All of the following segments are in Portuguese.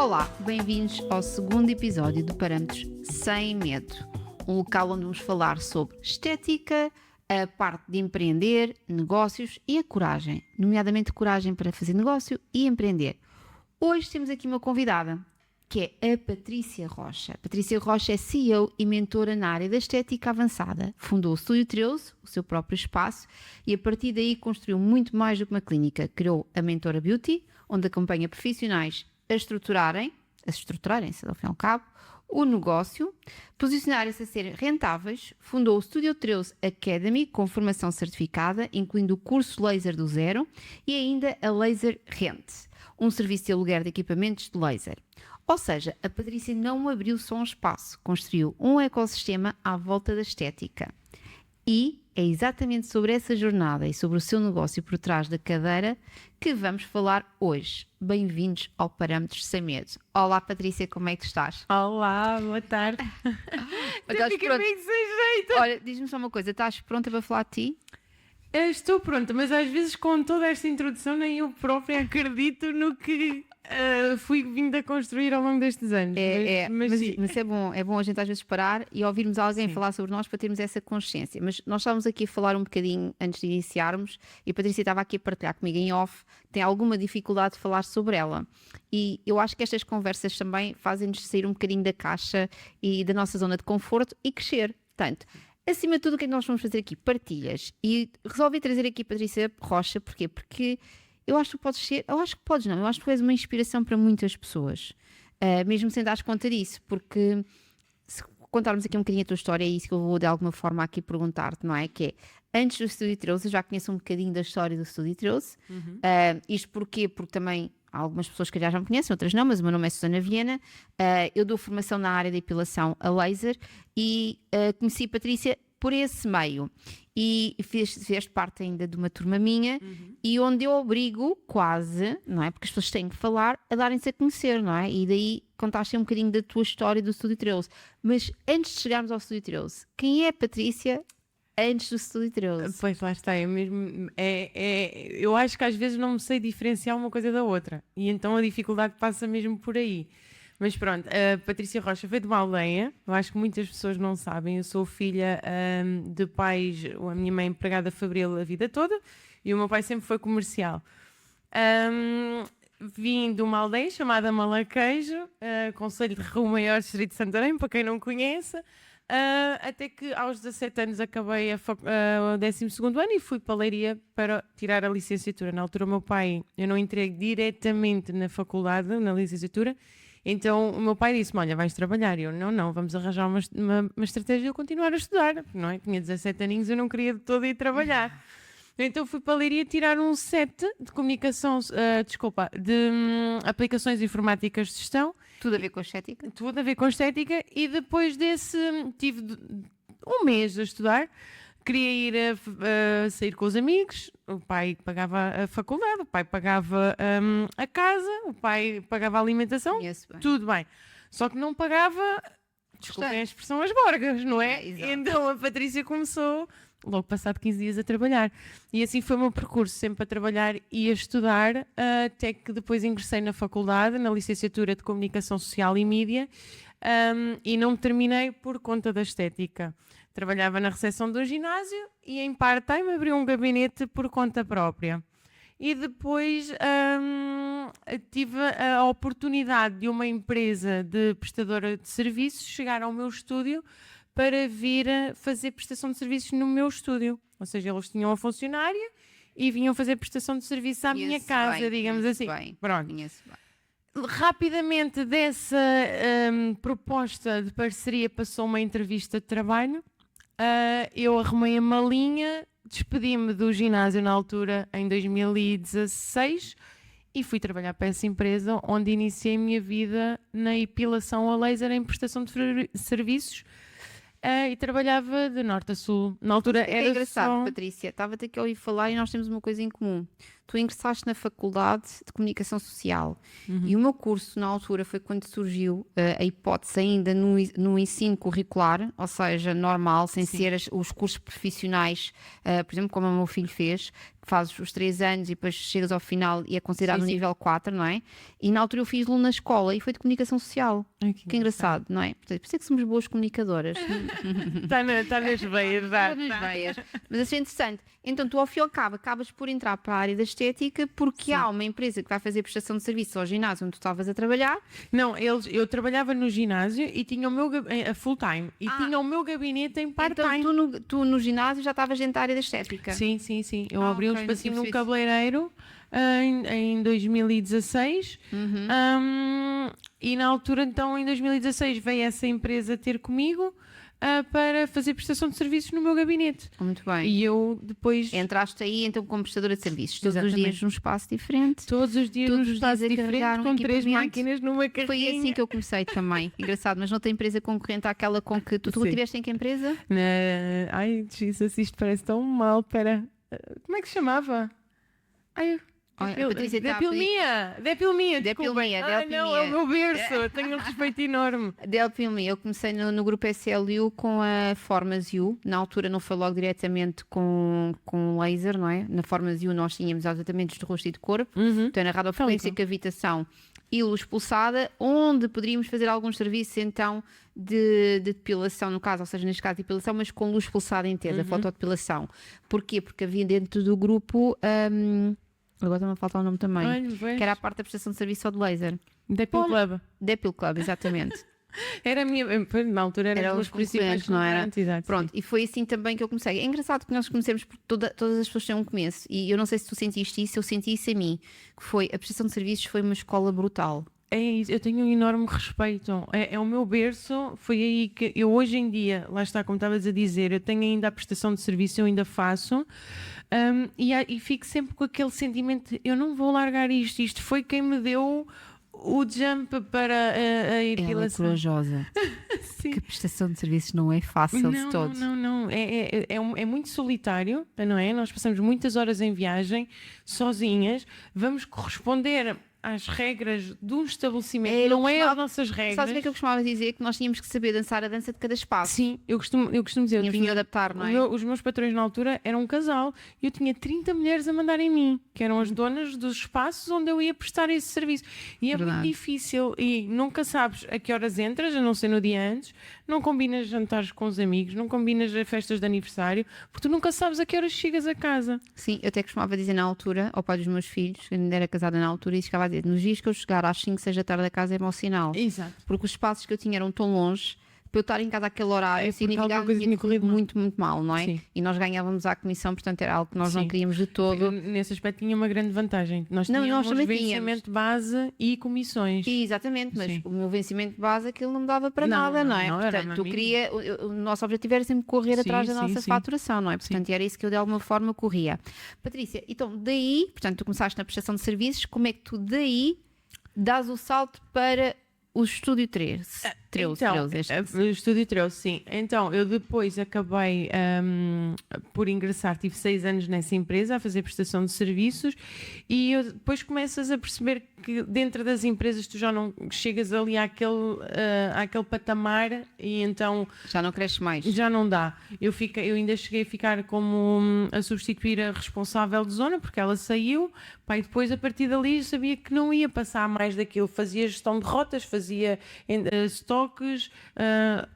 Olá, bem-vindos ao segundo episódio do Parâmetros Sem Medo, um local onde vamos falar sobre estética, a parte de empreender, negócios e a coragem, nomeadamente coragem para fazer negócio e empreender. Hoje temos aqui uma convidada, que é a Patrícia Rocha. A Patrícia Rocha é CEO e mentora na área da estética avançada. Fundou o Estúdio 13, o seu próprio espaço, e a partir daí construiu muito mais do que uma clínica. Criou a Mentora Beauty, onde acompanha profissionais a estruturarem-se, ao fim e ao cabo, o negócio, posicionarem-se a ser rentáveis. Fundou o Estúdio 13 Academy, com formação certificada, incluindo o curso Laser do Zero e ainda a Laser Rent, um serviço de aluguer de equipamentos de laser. Ou seja, a Patrícia não abriu só um espaço, construiu um ecossistema à volta da estética. E é exatamente sobre essa jornada e sobre o seu negócio por trás da cadeira que vamos falar hoje. Bem-vindos ao Parâmetros Sem Medo. Olá Patrícia, como é que tu estás? Olá, boa tarde. Fica bem sem jeito. Olha, diz-me só uma coisa, estás pronta para falar de ti? Estou pronta, mas às vezes com toda esta introdução nem eu própria acredito no que fui vindo a construir ao longo destes anos. Mas é bom a gente às vezes parar e ouvirmos alguém falar sobre nós para termos essa consciência. Mas nós estávamos aqui a falar um bocadinho antes de iniciarmos e a Patrícia estava aqui a partilhar comigo em off, tem alguma dificuldade de falar sobre ela. E eu acho que estas conversas também fazem-nos sair um bocadinho da caixa e da nossa zona de conforto e crescer. Portanto, acima de tudo, o que é que nós vamos fazer aqui? Partilhas. E resolvi trazer aqui a Patrícia Rocha, porquê? Porque eu acho que podes ser, eu acho que tu és uma inspiração para muitas pessoas, mesmo sem dares conta disso, porque se contarmos aqui um bocadinho a tua história, é isso que eu vou de alguma forma aqui perguntar-te, não é? Que é, antes do Estúdio 13, eu já conheço um bocadinho da história do Estúdio 13, isto porquê? Porque também algumas pessoas que já me conhecem, outras não, mas o meu nome é Susana Viana, eu dou formação na área da epilação a laser e conheci a Patrícia por esse meio e fizeste parte ainda de uma turma minha e onde eu obrigo quase, não é? Porque as pessoas têm que falar, a darem-se a conhecer, não é? E daí contaste um bocadinho da tua história do Estúdio 13. Mas antes de chegarmos ao Estúdio 13, quem é a Patrícia antes do Estúdio 13? Pois lá está, eu acho que às vezes não me sei diferenciar uma coisa da outra e então a dificuldade passa mesmo por aí. Mas pronto, a Patrícia Rocha veio de uma aldeia, eu acho que muitas pessoas não sabem, eu sou filha de pais, a minha mãe empregada fabril a vida toda e o meu pai sempre foi comercial. Vim de uma aldeia chamada Malaquejo, concelho de Rio Maior, distrito de Santarém, para quem não conhece, até que aos 17 anos acabei o 12º ano e fui para a Leiria para tirar a licenciatura. Na altura o meu pai, eu não entrei diretamente na faculdade, na licenciatura, então o meu pai disse-me, olha, vais trabalhar. E eu, não, vamos arranjar uma estratégia de eu continuar a estudar, não é? Tinha 17 aninhos, eu não queria de todo ir trabalhar. Então fui para a Leiria tirar um set de comunicação, de aplicações informáticas de gestão. Tudo a ver com estética? Tudo a ver com estética e depois desse tive um mês a estudar. Queria ir a sair com os amigos, o pai pagava a faculdade, o pai pagava a casa, o pai pagava a alimentação, tudo bem. Só que não pagava, desculpem a expressão, as borgas, não é? Então a Patrícia começou logo passado 15 dias a trabalhar. E assim foi o meu percurso, sempre a trabalhar e a estudar, até que depois ingressei na faculdade, na licenciatura de Comunicação Social e Mídia, e não terminei por conta da estética. Trabalhava na recepção do ginásio e em part-time abri um gabinete por conta própria. E depois tive a oportunidade de uma empresa de prestadora de serviços chegar ao meu estúdio para vir a fazer prestação de serviços no meu estúdio. Ou seja, eles tinham a funcionária e vinham fazer prestação de serviços à minha casa, digamos assim. Pronto. Rapidamente dessa proposta de parceria passou uma entrevista de trabalho. Eu arrumei a malinha, despedi-me do ginásio na altura, em 2016, e fui trabalhar para essa empresa, onde iniciei a minha vida na epilação a laser em prestação de serviços, e trabalhava de norte a sul. Na altura era engraçado, só... Patrícia, estava-te aqui a ouvir falar e nós temos uma coisa em comum. tu ingressaste na Faculdade de Comunicação Social e o meu curso na altura foi quando surgiu a hipótese ainda no ensino curricular, ou seja, normal, sem ser os cursos profissionais, por exemplo, como o meu filho fez, que fazes os 3 anos e depois chegas ao final e é considerado no nível 4, não é? E na altura eu fiz-lo na escola e foi de Comunicação Social. Ai, que engraçado, não é? Portanto, por isso é que somos boas comunicadoras. Está nas veias, Está nas veias. Mas isso é interessante. Então, tu ao fim e ao cabo acabas por entrar para a área da estética porque há uma empresa que vai fazer prestação de serviço ao ginásio onde tu estavas a trabalhar. Não, eu trabalhava no ginásio e tinha o meu full time e tinha o meu gabinete em part-time. Então, tu no ginásio já estavas dentro da área da estética. Sim. Eu abri um espacinho no cabeleireiro em 2016 e na altura, então, em 2016 veio essa empresa ter comigo para fazer prestação de serviços no meu gabinete. Muito bem. E eu depois... Entraste aí então como prestadora de serviços, todos Exatamente. os dias num espaço diferente. Todos os dias num espaço diferente, com 3 máquinas numa carrinha. Foi assim que eu comecei também. Engraçado, mas noutra empresa concorrente àquela com que tu tiveste em que empresa? Ai, Jesus, isto parece tão mal. Espera, como é que se chamava? Ai, Depilmia, desculpa. Não, é o meu berço, tenho um respeito enorme. Depilmia, eu comecei no grupo SLU com a Formas U, na altura não foi logo diretamente com laser, não é? Na Formas U nós tínhamos os tratamentos de rosto e de corpo, então na radiofrequência, cavitação e luz pulsada, onde poderíamos fazer alguns serviços então de depilação, no caso, ou seja, neste caso depilação, mas com luz pulsada intensa, fotodepilação. Porquê? Porque havia dentro do grupo... agora está-me a faltar o nome também. Que era a parte da prestação de serviço só de laser. Depil Club. Depil Club, exatamente. Era a minha... Na altura eram os principais, não era? Exato, pronto, e foi assim também que eu comecei. É engraçado que nós comecemos porque todas as pessoas têm um começo. E eu não sei se tu sentiste isso, eu senti isso a mim. Que foi, a prestação de serviços foi uma escola brutal. É isso, eu tenho um enorme respeito. É o meu berço, foi aí que eu hoje em dia, lá está, como estavas a dizer, eu tenho ainda a prestação de serviço, eu ainda faço, e fico sempre com aquele sentimento, eu não vou largar isto foi quem me deu o jump para a epilação. Ela é corajosa. Sim. Que a prestação de serviços não é fácil de todos. Não. É muito solitário, não é? Nós passamos muitas horas em viagem, sozinhas, vamos corresponder às regras de um estabelecimento, não é as nossas regras. Sabes o que é que eu costumava dizer? Que nós tínhamos que saber dançar a dança de cada espaço. Sim, eu costumo dizer. Tínhamos que adaptar, não é? Os meus patrões na altura eram um casal e eu tinha 30 mulheres a mandar em mim, que eram as donas dos espaços onde eu ia prestar esse serviço. E é muito difícil e nunca sabes a que horas entras, a não ser no dia antes, não combinas jantares com os amigos, não combinas festas de aniversário, porque tu nunca sabes a que horas chegas a casa. Sim, eu até costumava dizer na altura, ao pai dos meus filhos, que ainda era casada na altura, e chegava a dizer, nos dias que eu chegar às 5, 6 da tarde a casa é mau sinal. Exato. Porque os espaços que eu tinha eram tão longe, para eu estar em casa àquele horário, significava que tinha corrido muito mal, não é? Sim. E nós ganhávamos à comissão, portanto era algo que nós não queríamos de todo. Nesse aspecto tinha uma grande vantagem. Nós tínhamos vencimento de base e comissões. Exatamente, mas o meu vencimento de base aquilo não me dava para nada, não é? Portanto, o nosso objetivo era sempre correr atrás da nossa faturação, não é? Portanto, era isso que eu de alguma forma corria. Patrícia, então daí, portanto, tu começaste na prestação de serviços, como é que tu daí dás o salto para o Estúdio 13? O Estúdio 13, sim. Então, eu depois acabei por ingressar, tive 6 anos nessa empresa a fazer prestação de serviços e depois começas a perceber que dentro das empresas tu já não chegas ali àquele patamar e então... Já não cresces mais. Já não dá. Eu ainda cheguei a ficar como a substituir a responsável de zona porque ela saiu, e depois a partir dali eu sabia que não ia passar mais daquilo. Fazia gestão de rotas, fazia estoques,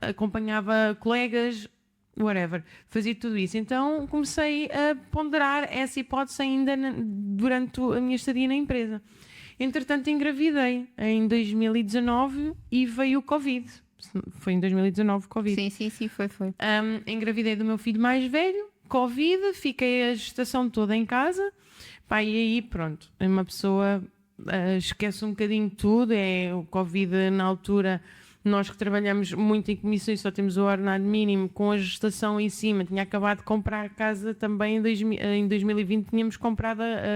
acompanhava colegas, whatever, fazia tudo isso. Então comecei a ponderar essa hipótese ainda durante a minha estadia na empresa. Entretanto engravidei em 2019 e veio o Covid. Foi em 2019 o Covid. Sim, foi. Engravidei do meu filho mais velho, Covid, fiquei a gestação toda em casa, e aí pronto, uma pessoa esquece um bocadinho tudo, o Covid na altura. Nós que trabalhamos muito em comissões, só temos o ordenado mínimo com a gestação em cima. Tinha acabado de comprar casa também em 2020,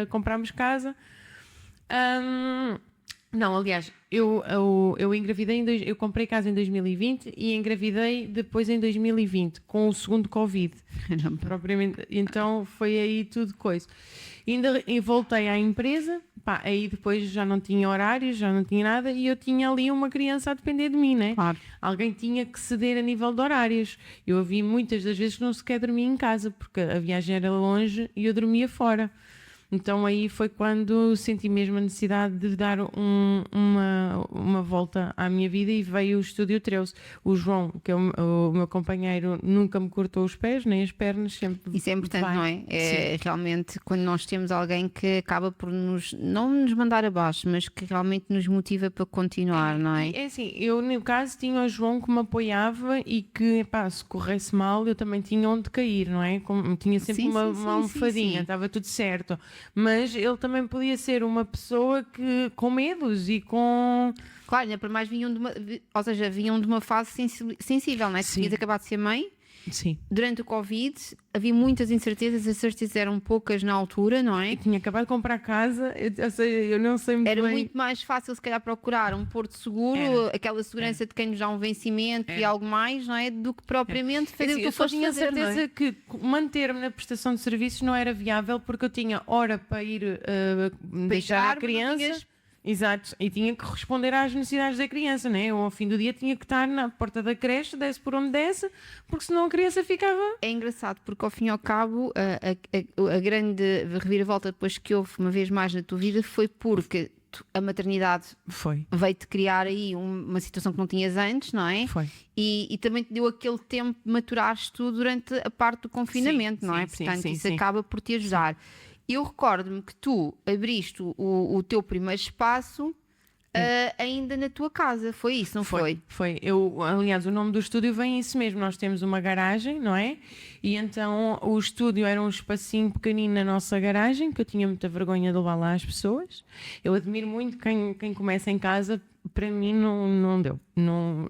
comprámos casa. Não, aliás, eu engravidei eu comprei casa em 2020 e engravidei depois em 2020, com o segundo Covid. Propriamente. Então foi aí tudo coisa. E voltei à empresa, pá, aí depois já não tinha horários, já não tinha nada e eu tinha ali uma criança a depender de mim, né? Claro. Alguém tinha que ceder a nível de horários. Eu vi muitas das vezes que não sequer dormia em casa, porque a viagem era longe e eu dormia fora. Então aí foi quando senti mesmo a necessidade de dar uma volta à minha vida e veio o Estúdio 13. O João, que é o meu companheiro, nunca me cortou os pés nem as pernas, sempre. Isso é importante, vai. não é? É realmente quando nós temos alguém que acaba por não nos mandar abaixo, mas que realmente nos motiva para continuar, não é? É assim, eu no caso tinha o João que me apoiava e que, pá, se corresse mal eu também tinha onde cair, não é? Tinha sempre Sim, uma sim, sim, almofadinha, sim. estava tudo certo. Mas ele também podia ser uma pessoa que com medos e com... Claro, ainda para mais ou seja, vinham de uma fase sensível, não é? Tu Sim. tinhas acabado de ser mãe. Sim. Durante o Covid havia muitas incertezas, as certezas eram poucas na altura, não é? Eu tinha acabado de comprar casa, ou seja, eu não sei muito Era bem. muito mais fácil, se calhar, procurar um porto seguro, Era. aquela segurança de quem nos dá um vencimento e Era. algo mais, não é? Do que propriamente fazer Assim, o que eu tu só foste tinha fazer, não é? certeza que manter-me na prestação de serviços não era viável porque eu tinha hora para ir deixar entrar, a mas não criança. tinhas- Exato, e tinha que responder às necessidades da criança, né? Eu ao fim do dia tinha que estar na porta da creche, desse por onde desse, porque senão a criança ficava. É engraçado porque ao fim e ao cabo a grande reviravolta depois que houve uma vez mais na tua vida foi porque a maternidade Foi. veio-te criar aí uma situação que não tinhas antes, não é? Foi. E também te deu aquele tempo de maturares tu durante a parte do confinamento, Sim, não é? sim, Portanto, sim, isso sim. acaba por te ajudar. Eu recordo-me que tu abriste o teu primeiro espaço ainda na tua casa, foi isso, não foi? Foi. Aliás, o nome do estúdio vem isso mesmo. Nós temos uma garagem, não é? E então o estúdio era um espacinho pequenino na nossa garagem, que eu tinha muita vergonha de levar lá as pessoas. Eu admiro muito quem começa em casa. Para mim não deu. Não,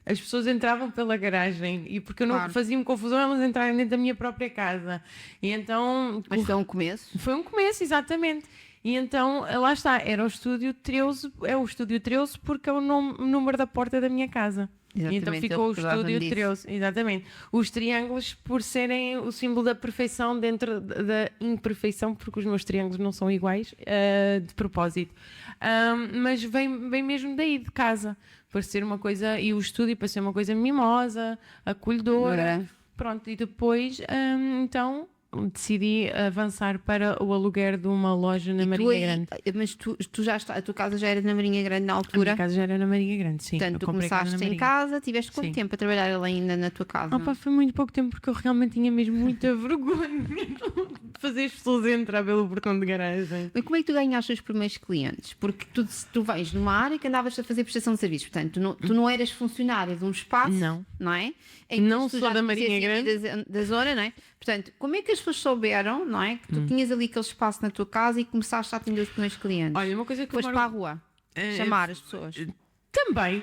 as pessoas entravam pela garagem e porque eu não Claro. fazia-me confusão elas entrarem dentro da minha própria casa. E então Mas foi um começo. foi um começo, exatamente. E então, lá está, era o Estúdio 13, é o Estúdio 13 porque é o número da porta da minha casa. E então Exatamente, ficou eu o recordava-me Estúdio disso. 13, exatamente. Os triângulos por serem o símbolo da perfeição dentro da imperfeição, porque os meus triângulos não são iguais, de propósito. Mas vem mesmo daí, de casa, para ser uma coisa, e o estúdio para ser uma coisa mimosa, acolhedora. Era. Pronto, e depois, então, decidi avançar para o aluguer de uma loja na E tu Marinha aí- Grande. Mas tu já está, a tua casa já era na Marinha Grande na A altura. minha casa já era na Marinha Grande, sim. Portanto, Eu tu comprei casa na começaste em Marinha. casa, tiveste quanto Sim. tempo a trabalhar ela ainda na tua casa? Opa, foi muito pouco tempo porque eu realmente tinha mesmo muita vergonha de fazer as pessoas entrar pelo portão de garagem. Mas como é que tu ganhaste os primeiros clientes? Porque tu vens numa área que andavas a fazer prestação de serviços, portanto, tu não eras funcionária de um espaço, Não. é? Não tu sou já da te Marinha conheces ali da zona, não é? Portanto, como é que as pessoas souberam, não é? Que tu tinhas ali aquele espaço na tua casa e começaste a atender os primeiros clientes? Olha, uma coisa que Foste eu para a rua, chamar as pessoas. Também.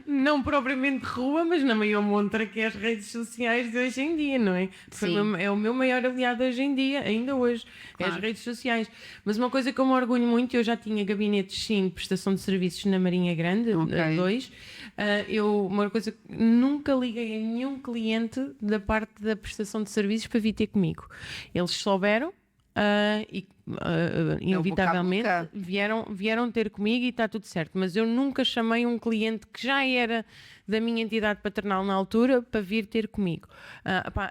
Não propriamente rua, mas na maior montra que é as redes sociais de hoje em dia, não é? Sim. É o meu maior aliado hoje em dia, ainda hoje, é as Claro. redes sociais. Mas uma coisa que eu me orgulho muito, eu já tinha gabinetes sim de prestação de serviços na Marinha Grande, Ok. 2. Uma coisa que nunca liguei a nenhum cliente da parte da prestação de serviços para vir ter comigo. Eles souberam. Inevitavelmente boca a boca. vieram ter comigo e está tudo certo, mas eu nunca chamei um cliente que já era da minha entidade paternal na altura para vir ter comigo.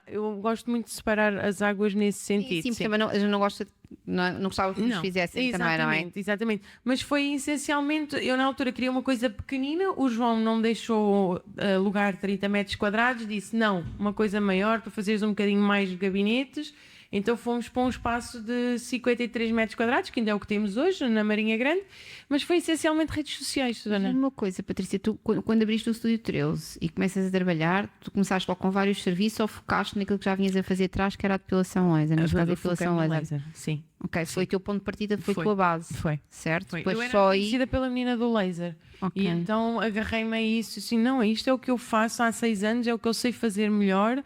Eu gosto muito de separar as águas nesse sentido. Sim, sim. também eu não gosto, não gostava que nos fizessem também, não é? Exatamente. Mas foi essencialmente, eu na altura queria uma coisa pequenina, o João não deixou alugar 30 metros quadrados, disse não, uma coisa maior para fazeres um bocadinho mais de gabinetes. Então fomos para um espaço de 53 metros quadrados, que ainda é o que temos hoje, na Marinha Grande, mas foi essencialmente redes sociais, Susana. Uma coisa, Patrícia, tu quando abriste o Estúdio 13 e começas a trabalhar, tu começaste logo com vários serviços ou focaste naquilo que já vinhas a fazer atrás, que era a depilação laser, neste caso a Eu foquei depilação no laser? sim. Ok, foi o teu ponto de partida, foi a Foi. tua base. Foi. Certo? Foi. Depois Eu era só aí. conhecida pela menina do laser. Ok. E então agarrei-me a isso, assim, não, isto é o que eu faço há 6 anos, é o que eu sei fazer melhor.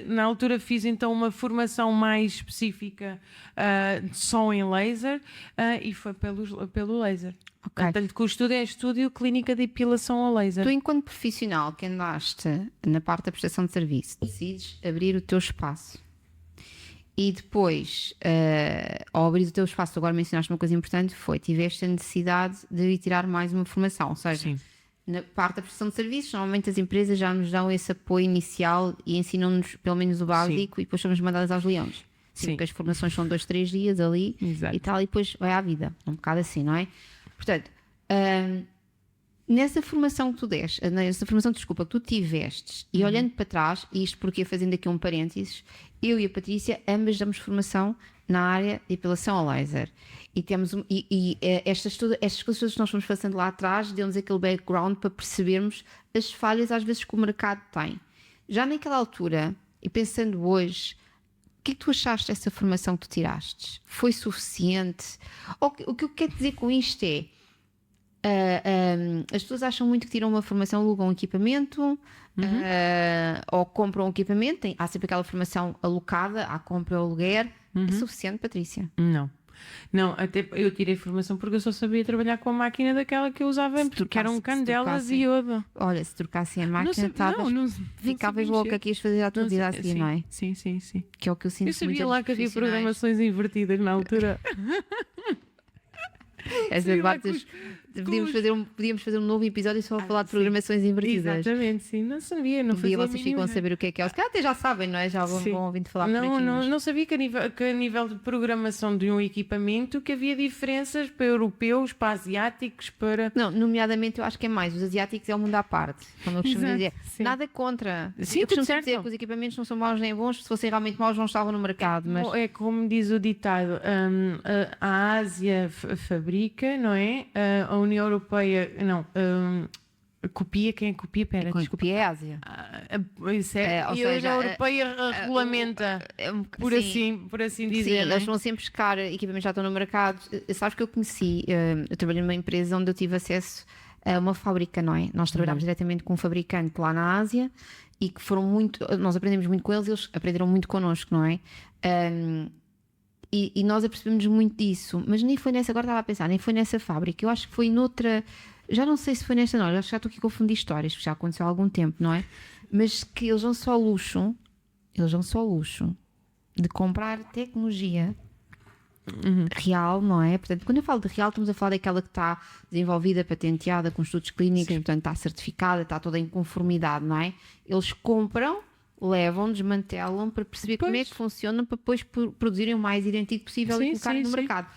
Na altura fiz então uma formação mais específica só em laser e foi pelo laser. Ok. Tanto que o estudo é estúdio clínica de depilação a laser. Tu, enquanto profissional que andaste na parte da prestação de serviço, decides abrir o teu espaço. E depois, ao abrir o teu espaço, tu agora mencionaste uma coisa importante, tiveste a necessidade de ir tirar mais uma formação. Ou seja, Sim. na parte da prestação de serviços, normalmente as empresas já nos dão esse apoio inicial e ensinam-nos pelo menos o básico e depois somos mandadas aos leões. Sim, porque as formações são 2, 3 dias ali. Exato. E tal, e depois vai à vida. Um bocado assim, não é? Portanto, nessa formação que tu deste, nessa formação, desculpa, que tu tivestes, e olhando para trás, e isto porque fazendo aqui um parênteses, eu e a Patrícia ambas damos formação na área de depilação a laser. E temos estas coisas que nós fomos fazendo lá atrás deu-nos aquele background para percebermos as falhas às vezes que o mercado tem. Já naquela altura, e pensando hoje, o que é que tu achaste dessa formação que tu tiraste? Foi suficiente? O que eu quero dizer com isto é, as pessoas acham muito que tiram uma formação, alugam um equipamento ou compram um equipamento, há sempre aquela formação alocada, há compra ou aluguer. É suficiente, Patrícia? Não, até eu tirei formação porque eu só sabia trabalhar com a máquina daquela que eu usava antes, que eram candelas e iodo. Olha, se trocassem a máquina, ficavas sabia louca mexer. que ias fazer a tua vida assim, sim, não é? Sim. Que é o que eu sinto Eu sabia muitas lá que havia profissionais. programações invertidas na altura. Essa parte podíamos fazer um novo episódio só a falar de programações invertidas. Exatamente, sim. Não sabia, não Um dia fazia vocês ficam a saber o que é. Se calhar até já sabem, não é? Já vão ouvindo falar por aqui. Não sabia que a nível de programação de um equipamento que havia diferenças para europeus, para asiáticos, para... Não, nomeadamente eu acho que é mais. Os asiáticos é um mundo à parte. Como eu costumo dizer. Sim. Nada contra. Sim, eu costumo tudo certo. dizer que os equipamentos não são maus nem bons. Se fossem realmente maus, não estavam no mercado. Mas... É como diz o ditado, a Ásia fabrica, não é? A União Europeia, não, copia, quem copia? Pera, Quem copia é a Ásia. e a União Europeia regulamenta, por assim dizer. Sim, não é? eles vão sempre buscar equipamentos que já estão no mercado. Sabes que eu conheci, eu trabalhei numa empresa onde eu tive acesso a uma fábrica, não é? Nós trabalhámos diretamente com um fabricante lá na Ásia e que nós aprendemos muito com eles aprenderam muito connosco, não é? E nós apercebemos muito disso, mas nem foi nessa, agora estava a pensar, nem foi nessa fábrica, eu acho que foi noutra, já não sei se foi nesta, não, acho que já estou aqui a confundir histórias, porque já aconteceu há algum tempo, não é? Mas que eles dão só luxo de comprar tecnologia real, não é? Portanto, quando eu falo de real, estamos a falar daquela que está desenvolvida, patenteada, com estudos clínicos, portanto está certificada, está toda em conformidade, não é? Eles compram, levam, desmantelam para perceber como é que funciona para depois produzirem o mais idêntico possível e colocarem no mercado.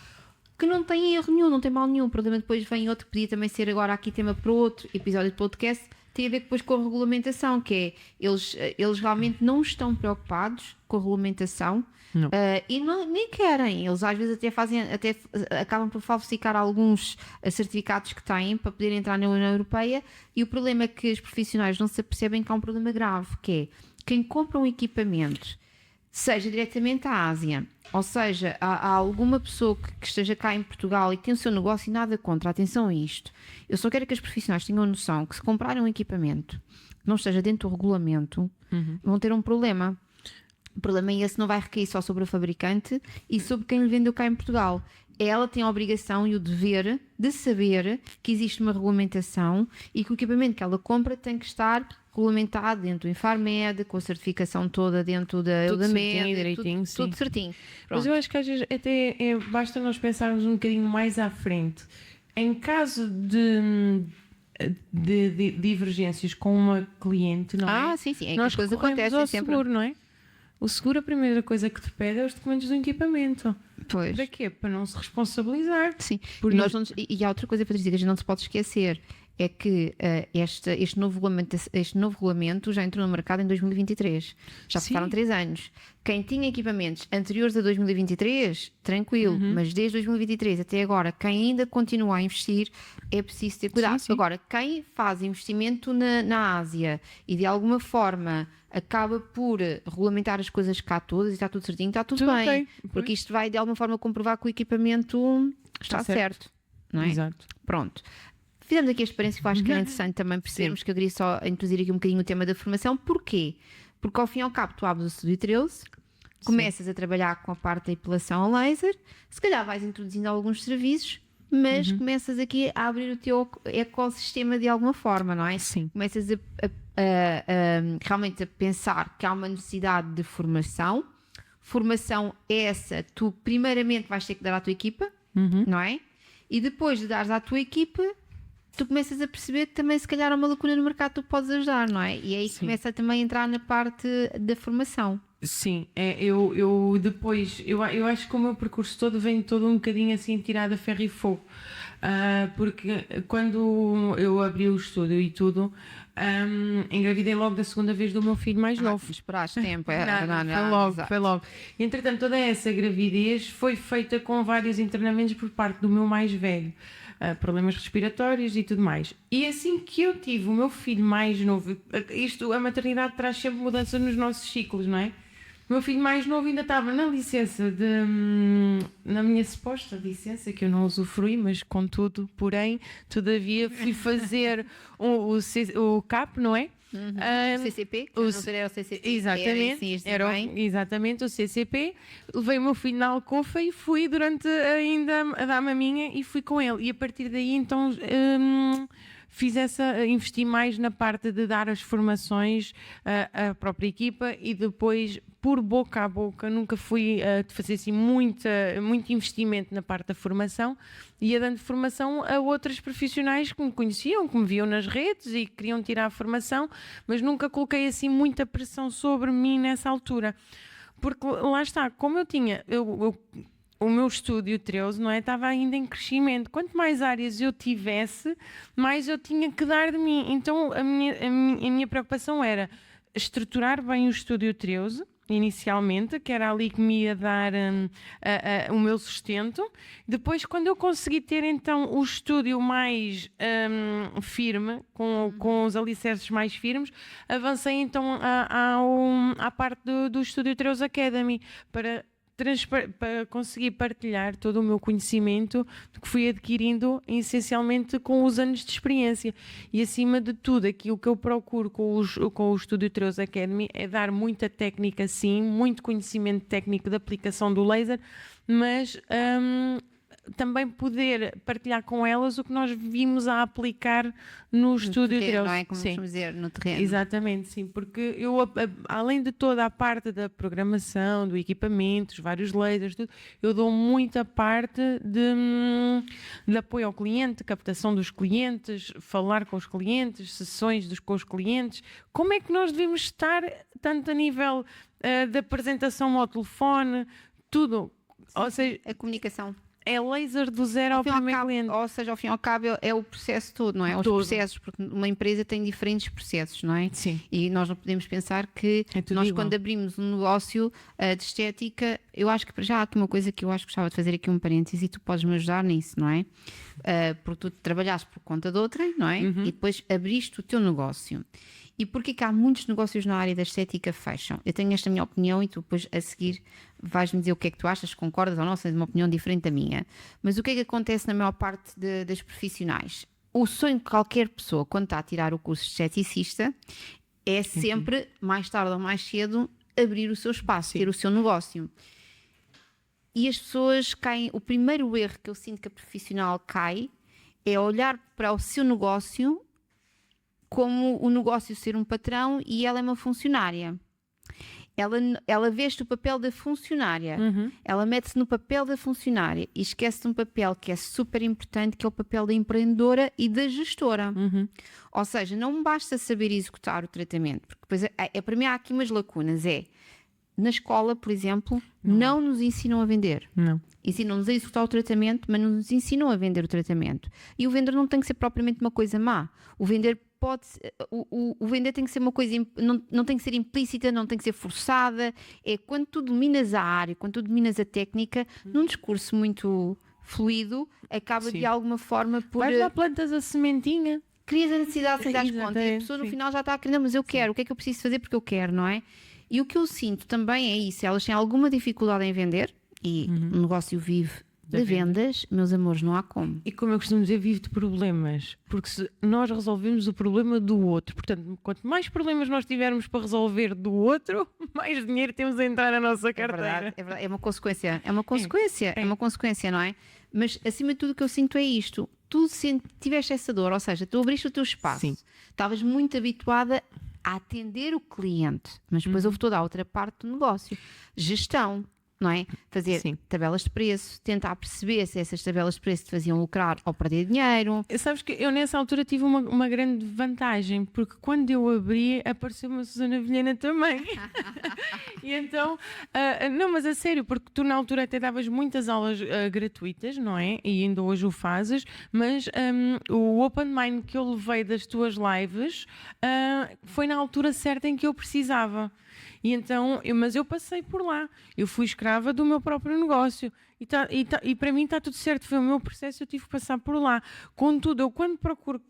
Que não tem erro nenhum, não tem mal nenhum. O problema depois vem outro, que podia também ser agora aqui tema para outro episódio de podcast, tem a ver depois com a regulamentação, que é, eles realmente não estão preocupados com a regulamentação e nem querem. Eles às vezes até acabam por falsificar alguns certificados que têm para poder entrar na União Europeia, e o problema é que os profissionais não se apercebem que há um problema grave, que é quem compra um equipamento, seja diretamente à Ásia, ou seja, há alguma pessoa que esteja cá em Portugal e que tem o seu negócio e nada contra, atenção a isto. Eu só quero que as profissionais tenham noção que se comprarem um equipamento que não esteja dentro do regulamento, vão ter um problema. O problema é esse, não vai recair só sobre o fabricante e sobre quem lhe vendeu cá em Portugal. Ela tem a obrigação e o dever de saber que existe uma regulamentação e que o equipamento que ela compra tem que estar regulamentado dentro do Infarmed, com a certificação toda dentro da certinho, direitinho, tudo certinho. Mas eu acho que às vezes até basta nós pensarmos um bocadinho mais à frente. Em caso de divergências com uma cliente, não é? Sim. É nós que as coisas acontecem ao sempre. seguro, não é? O seguro, a primeira coisa que te pede é os documentos do equipamento. Pois. Para quê? Para não se responsabilizar. Sim. Por E há outra coisa para dizer que a gente não se pode esquecer. é que este novo regulamento já entrou no mercado em 2023. Já Sim. passaram 3 anos. Quem tinha equipamentos anteriores a 2023, tranquilo, mas desde 2023 até agora, quem ainda continua a investir, é preciso ter cuidado. Sim, sim. Agora, quem faz investimento na Ásia e de alguma forma acaba por regulamentar as coisas cá todas e está tudo certinho, está tudo bem. ok. Porque isto vai de alguma forma comprovar que o equipamento está certo. Não é? Exato. Pronto. Fizemos aqui a experiência que eu acho que é interessante também percebermos, que eu queria só introduzir aqui um bocadinho o tema da formação. Porquê? Porque ao fim e ao cabo tu abres o Studio 13, começas a trabalhar com a parte da epilação a laser, se calhar vais introduzindo alguns serviços, mas começas aqui a abrir o teu ecossistema de alguma forma, não é? Sim. Começas realmente a pensar que há uma necessidade de formação. Formação essa, tu primeiramente vais ter que dar à tua equipa, não é? E depois de dares à tua equipa, tu começas a perceber que também se calhar há uma lacuna no mercado que tu podes ajudar, não é? E aí começa também a entrar na parte da formação. Sim, eu depois, eu acho que o meu percurso todo vem todo um bocadinho assim tirado a ferro e fogo. Porque quando eu abri o estúdio e tudo, engravidei logo da segunda vez do meu filho mais novo. Esperaste tempo, Foi logo. E, entretanto, toda essa gravidez foi feita com vários internamentos por parte do meu mais velho. Problemas respiratórios e tudo mais. E assim que eu tive o meu filho mais novo, a maternidade traz sempre mudança nos nossos ciclos, não é? O meu filho mais novo ainda estava na licença na minha suposta licença, que eu não usufruí, mas contudo, porém, todavia fui fazer o CAP, não é? CCP, que não era o CCP. Exatamente, exatamente o CCP. Levei o meu filho na Alcofa e fui durante ainda a dar maminha e fui com ele. E a partir daí, então, investi mais na parte de dar as formações à própria equipa e depois, por boca a boca, nunca fui fazer assim muito investimento na parte da formação, ia dando formação a outros profissionais que me conheciam, que me viam nas redes e queriam tirar a formação, mas nunca coloquei assim muita pressão sobre mim nessa altura, porque lá está, como eu tinha o meu estúdio 13, não é? Estava ainda em crescimento. Quanto mais áreas eu tivesse, mais eu tinha que dar de mim. Então a minha preocupação era estruturar bem o estúdio 13, inicialmente, que era ali que me ia dar o meu sustento. Depois, quando eu consegui ter então o estúdio mais firme, com os alicerces mais firmes, avancei então à parte do Estúdio 13 Academy para conseguir partilhar todo o meu conhecimento que fui adquirindo essencialmente com os anos de experiência. E acima de tudo, aquilo que eu procuro com o Estúdio 13 Academy é dar muita técnica, sim, muito conhecimento técnico de aplicação do laser, mas também poder partilhar com elas o que nós vimos a aplicar no Estúdio 13. Não é como vamos dizer, no terreno. Exatamente, sim, porque eu, além de toda a parte da programação, do equipamento, os vários lasers, tudo, eu dou muita parte de apoio ao cliente, captação dos clientes, falar com os clientes, sessões com os clientes, como é que nós devemos estar, tanto a nível da apresentação ao telefone, tudo. Sim, ou seja, a comunicação. É laser do zero ao primeiro cliente. Ou seja, ao fim e ao cabo é o processo todo, não é? Os processos, porque uma empresa tem diferentes processos, não é? Sim. E nós não podemos pensar que nós quando abrimos um negócio de estética, eu acho que já há aqui uma coisa que eu acho que gostava de fazer aqui um parênteses e tu podes me ajudar nisso, não é? Porque tu trabalhaste por conta de outrem, não é? E depois abriste o teu negócio. E porquê que há muitos negócios na área da estética fecham? Eu tenho esta minha opinião e tu depois a seguir vais-me dizer o que é que tu achas, concordas ou não, se tens uma opinião diferente da minha. Mas o que é que acontece na maior parte das profissionais? O sonho de qualquer pessoa quando está a tirar o curso de esteticista é sempre, mais tarde ou mais cedo, abrir o seu espaço, ter o seu negócio. E as pessoas caem... O primeiro erro que eu sinto que a profissional cai é olhar para o seu negócio como o negócio ser um patrão e ela é uma funcionária. Ela veste o papel da funcionária. Ela mete-se no papel da funcionária e esquece de um papel que é super importante, que é o papel da empreendedora e da gestora. Ou seja, não basta saber executar o tratamento, porque depois para mim há aqui umas lacunas. na escola, por exemplo, não nos ensinam a vender. Não. Ensinam-nos a executar o tratamento, mas não nos ensinam a vender o tratamento. E o vender não tem que ser propriamente uma coisa má. O vender o vender tem que ser uma coisa, não tem que ser implícita, não tem que ser forçada. É quando tu dominas a área, quando tu dominas a técnica, num discurso muito fluido, acaba de alguma forma por... Vais lá, plantas a sementinha. Crias a necessidade de dar conta e a pessoa no sim. final já está a querer, mas eu quero, o que é que eu preciso fazer porque eu quero, não é? E o que eu sinto também é isso, elas têm alguma dificuldade em vender e o negócio vive de vendas, meus amores, não há como. E como eu costumo dizer, vive de problemas. Porque se nós resolvemos o problema do outro, portanto, quanto mais problemas nós tivermos para resolver do outro, mais dinheiro temos a entrar na nossa carteira. É verdade, é uma consequência, é uma consequência, não é? Mas acima de tudo o que eu sinto é isto, tu tiveste essa dor, ou seja, tu abriste o teu espaço, Sim. estavas muito habituada a atender o cliente, mas depois houve toda a outra parte do negócio, gestão, não é? Fazer tabelas de preço, tentar perceber se essas tabelas de preço te faziam lucrar ou perder dinheiro. Sabes que eu nessa altura tive uma grande vantagem, porque quando eu abri apareceu-me a Susana Vilhena também. E então, não, mas a sério, porque tu na altura até davas muitas aulas gratuitas, não é? E ainda hoje o fazes, mas o Open Mind que eu levei das tuas lives foi na altura certa em que eu precisava. E então, mas eu passei por lá, eu fui escrava do meu próprio negócio e para mim está tudo certo, foi o meu processo, eu tive que passar por lá. Contudo, eu quando procuro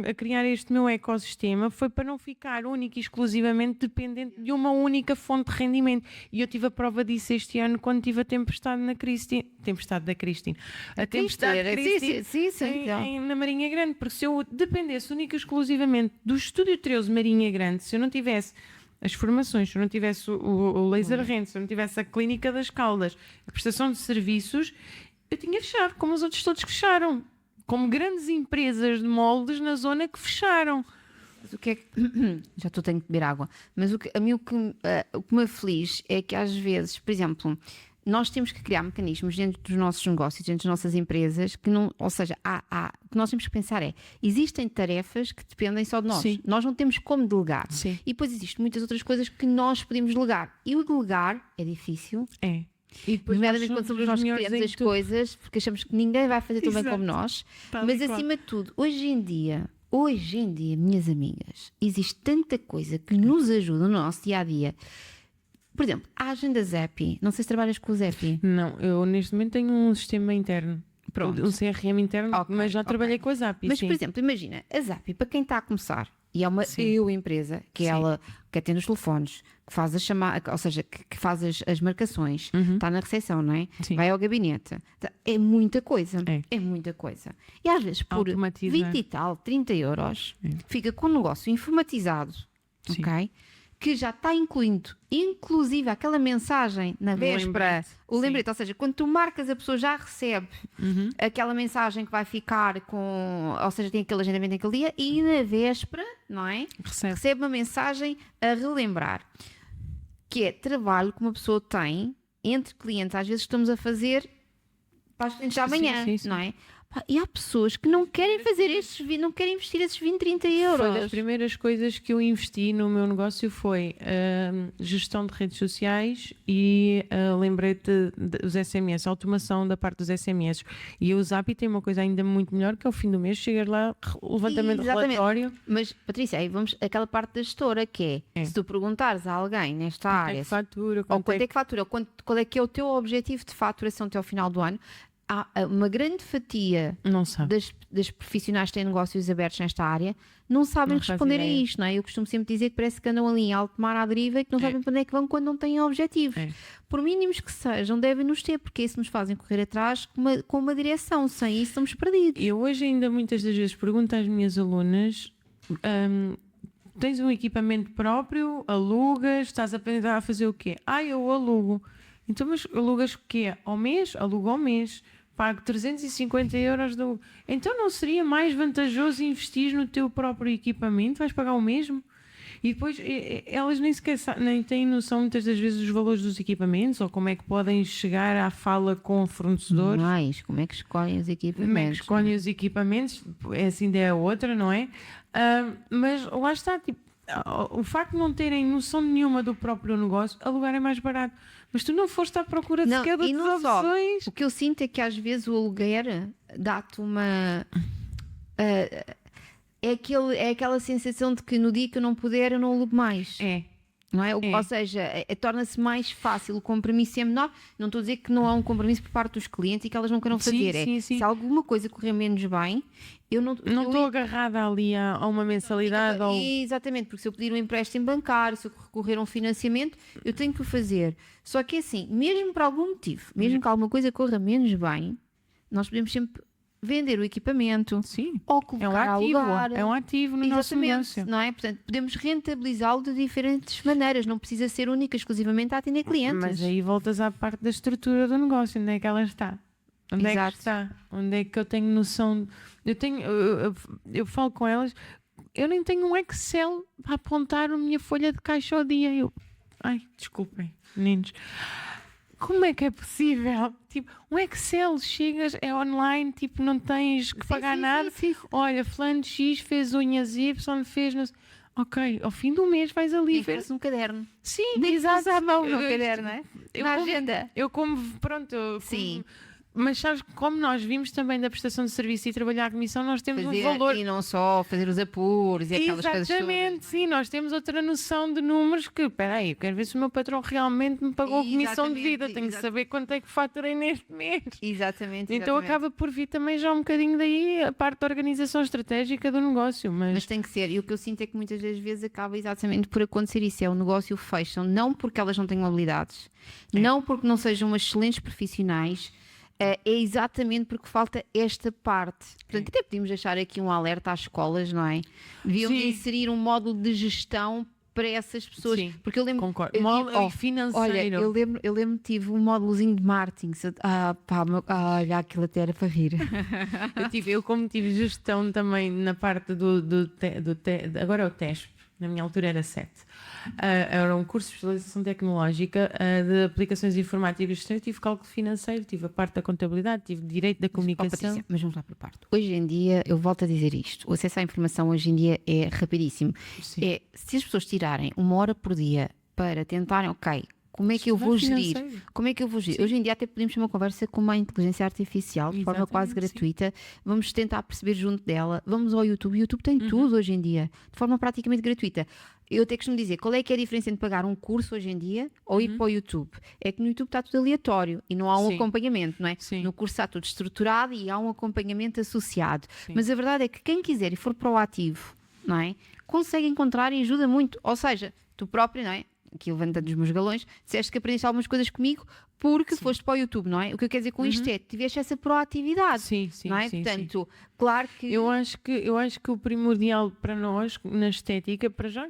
a criar este meu ecossistema foi para não ficar única e exclusivamente dependente de uma única fonte de rendimento, e eu tive a prova disso este ano quando tive a tempestade da Cristina, na Marinha Grande, porque se eu dependesse única e exclusivamente do Estúdio 13 Marinha Grande, se eu não tivesse as formações, se eu não tivesse o laser rent, se eu não tivesse a clínica das Caldas, a prestação de serviços, eu tinha fechado, como os outros todos fecharam, como grandes empresas de moldes na zona que fecharam. Mas o que é que... Já estou, tenho que beber água. Mas o que me aflige é que às vezes, por exemplo, nós temos que criar mecanismos dentro dos nossos negócios, dentro das nossas empresas, que não, ou seja, o que nós temos que pensar existem tarefas que dependem só de nós. Sim. Nós não temos como delegar. Sim. E depois existem muitas outras coisas que nós podemos delegar. E o delegar é difícil. É. E depois Nomeadamente quando somos nós que criamos as coisas, porque achamos que ninguém vai fazer tão bem como nós. Mas acima de tudo, hoje em dia, minhas amigas, existe tanta coisa que nos ajuda no nosso dia-a-dia. Por exemplo, a agenda Zappi. Não sei se trabalhas com o Zappi. Não, eu neste momento tenho um sistema interno. Pronto. Um CRM interno, mas já trabalhei com a Zappi. Mas, sim. por exemplo, imagina, a Zappi, para quem está a começar, e é uma empresa, que ela que atende os telefones, que faz a chamada, ou seja, que faz as marcações, está na recepção, não é? Sim. Vai ao gabinete. É muita coisa. É muita coisa. E às vezes, por 20 e tal, 30 euros, fica com um negócio informatizado, ok? Que já está incluindo, inclusive aquela mensagem na véspera, o lembrete, ou seja, quando tu marcas a pessoa já recebe aquela mensagem que vai ficar com, ou seja, tem aquele agendamento naquele dia e na véspera, não é? Recebe uma mensagem a relembrar, que é trabalho que uma pessoa tem entre clientes, às vezes estamos a fazer para os clientes de amanhã, não é? E há pessoas que não querem fazer não querem investir esses 20, 30 euros. Foi das primeiras coisas que eu investi no meu negócio foi gestão de redes sociais e lembrete dos SMS, a automação da parte dos SMS. E o Zappi tem uma coisa ainda muito melhor, que é ao fim do mês chegar lá, levantamento de relatório. Mas, Patrícia, aí vamos aquela parte da gestora, que é se tu perguntares a alguém nesta área quanto é que fatura, qual é que é o teu objetivo de faturação até ao final do ano, há uma grande fatia das profissionais que têm negócios abertos nesta área não sabem responder a isto, não é? Eu costumo sempre dizer que parece que andam ali em alto mar à deriva e que não sabem para onde é que vão quando não têm objetivos. Por mínimos que sejam, devem-nos ter, porque isso nos fazem correr atrás com uma direção. Sem isso estamos perdidos. Eu hoje ainda muitas das vezes pergunto às minhas alunas... tens um equipamento próprio, alugas, estás a aprender a fazer o quê? Eu alugo. Então, mas alugas o quê? Ao mês? Alugo ao mês. Pago 350 euros. Então não seria mais vantajoso investir no teu próprio equipamento? Vais pagar o mesmo? E depois elas nem sequer nem têm noção muitas das vezes dos valores dos equipamentos ou como é que podem chegar à fala com fornecedores. Como é que escolhem os equipamentos? Como é que escolhem os equipamentos? Essa ainda é a outra, não é? Mas lá está, tipo, o facto de não terem noção nenhuma do próprio negócio, alugar é mais barato. Mas tu não foste à procura Não, sequer de e outras não só. opções. O que eu sinto é que às vezes o aluguer dá-te uma. É aquela sensação de que no dia que eu não puder, eu não alugo mais. Não é? É. Ou seja, torna-se mais fácil, o compromisso é menor. Não estou a dizer que não há um compromisso por parte dos clientes e que elas não queiram fazer. Sim. Se alguma coisa correr menos bem, eu não Estou agarrada ali a uma mensalidade. Exatamente, porque se eu pedir um empréstimo bancário, se eu recorrer a um financiamento, eu tenho que o fazer. Só que é assim, mesmo por algum motivo, mesmo que alguma coisa corra menos bem, nós podemos sempre vender o equipamento ou colocar a alugar. É um ativo no nosso negócio. Não é? Portanto, podemos rentabilizá-lo de diferentes maneiras, não precisa ser única, exclusivamente a atender clientes. Mas aí voltas à parte da estrutura do negócio, onde é que ela está? Onde é que está? Onde é que eu tenho noção? Eu falo com elas, eu nem tenho um Excel para apontar a minha folha de caixa ao dia. Ai, desculpem, meninos. Como é que é possível? Tipo, um Excel, chegas, é online, tipo, não tens que pagar nada. Sim. Olha, fulano X fez unhas Y, fez... Ok, ao fim do mês vais ali ver... um caderno. Sim, exato. À mão no caderno, não é? Na agenda. Eu como, pronto... Mas sabes, como nós vimos também da prestação de serviço e trabalhar a comissão, nós temos um valor... E não só fazer os apuros e aquelas coisas todas. Exatamente, sim, nós temos outra noção de números que, espera aí, eu quero ver se o meu patrão realmente me pagou a comissão de vida, tenho que saber quanto é que faturei neste mês. Exatamente. Então acaba por vir também já um bocadinho daí a parte da organização estratégica do negócio. Mas tem que ser, e o que eu sinto é que muitas das vezes acaba exatamente por acontecer isso, é o negócio fecham, não porque elas não tenham habilidades, não porque não sejam excelentes profissionais, é exatamente porque falta esta parte. Portanto, até podíamos deixar aqui um alerta às escolas, não é? Deviam inserir um módulo de gestão para essas pessoas. Sim, porque eu lembro. concordo. Módulo financeiro. Olha, eu lembro tive um módulozinho de marketing. Olha, aquilo até era para rir. Eu como tive gestão também na parte agora é o TESP. Na minha altura era 7. Era um curso de especialização tecnológica de aplicações informáticas. Eu tive cálculo financeiro, tive a parte da contabilidade, tive direito da comunicação. Patrícia, mas vamos lá por parte. Hoje em dia, eu volto a dizer isto: o acesso à informação hoje em dia é rapidíssimo. Se as pessoas tirarem 1 hora por dia para tentarem, como é que eu vou gerir? Como é que eu vou gerir? Hoje em dia até podemos ter uma conversa com uma inteligência artificial de forma quase gratuita. Vamos tentar perceber junto dela. Vamos ao YouTube. O YouTube tem tudo hoje em dia, de forma praticamente gratuita. Eu até costumo dizer, qual é que é a diferença entre pagar um curso hoje em dia ou ir para o YouTube? É que no YouTube está tudo aleatório e não há um acompanhamento, não é? No curso está tudo estruturado e há um acompanhamento associado. Mas a verdade é que quem quiser e for proativo, não é? Consegue encontrar e ajuda muito. Ou seja, tu próprio, não é? Aqui levantando os meus galões, disseste que aprendeste algumas coisas comigo porque foste para o YouTube, não é? O que eu quero dizer com isto é que tiveste essa proatividade, não é? Portanto, claro que... Eu acho que o primordial para nós, na estética, para já,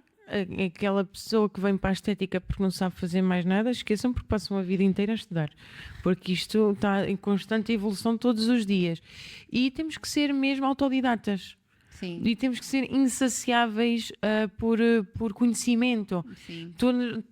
aquela pessoa que vem para a estética porque não sabe fazer mais nada, esqueçam porque passam a vida inteira a estudar, porque isto está em constante evolução todos os dias e temos que ser mesmo autodidatas. E temos que ser insaciáveis por conhecimento.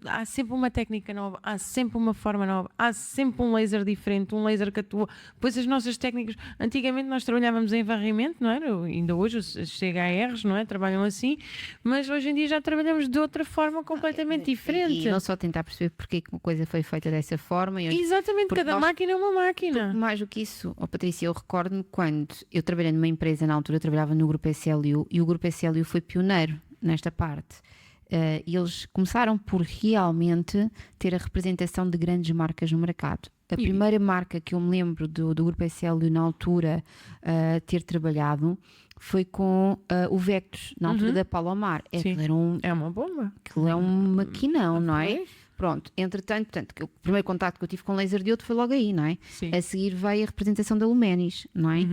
Há sempre uma técnica nova, há sempre uma forma nova, há sempre um laser diferente, um laser que atua. Pois as nossas técnicas, antigamente nós trabalhávamos em varrimento, não era? Ainda hoje os CHRs, não é? Trabalham assim, mas hoje em dia já trabalhamos de outra forma completamente diferente. E não só tentar perceber porque que uma coisa foi feita dessa forma. Exatamente, cada máquina é uma máquina. Mais do que isso, Patrícia, eu recordo-me quando eu trabalhei numa empresa, na altura eu trabalhava no Grupo SLU e o Grupo SLU foi pioneiro nesta parte. E eles começaram por realmente ter a representação de grandes marcas no mercado. A primeira marca que eu me lembro do Grupo SLU na altura ter trabalhado foi com o Vectus, na altura da Palomar. É uma bomba. Aquilo é um maquinão, não é? Pronto, entretanto, o primeiro contacto que eu tive com laser diodo foi logo aí, não é? A seguir veio a representação da Lumenis, não é?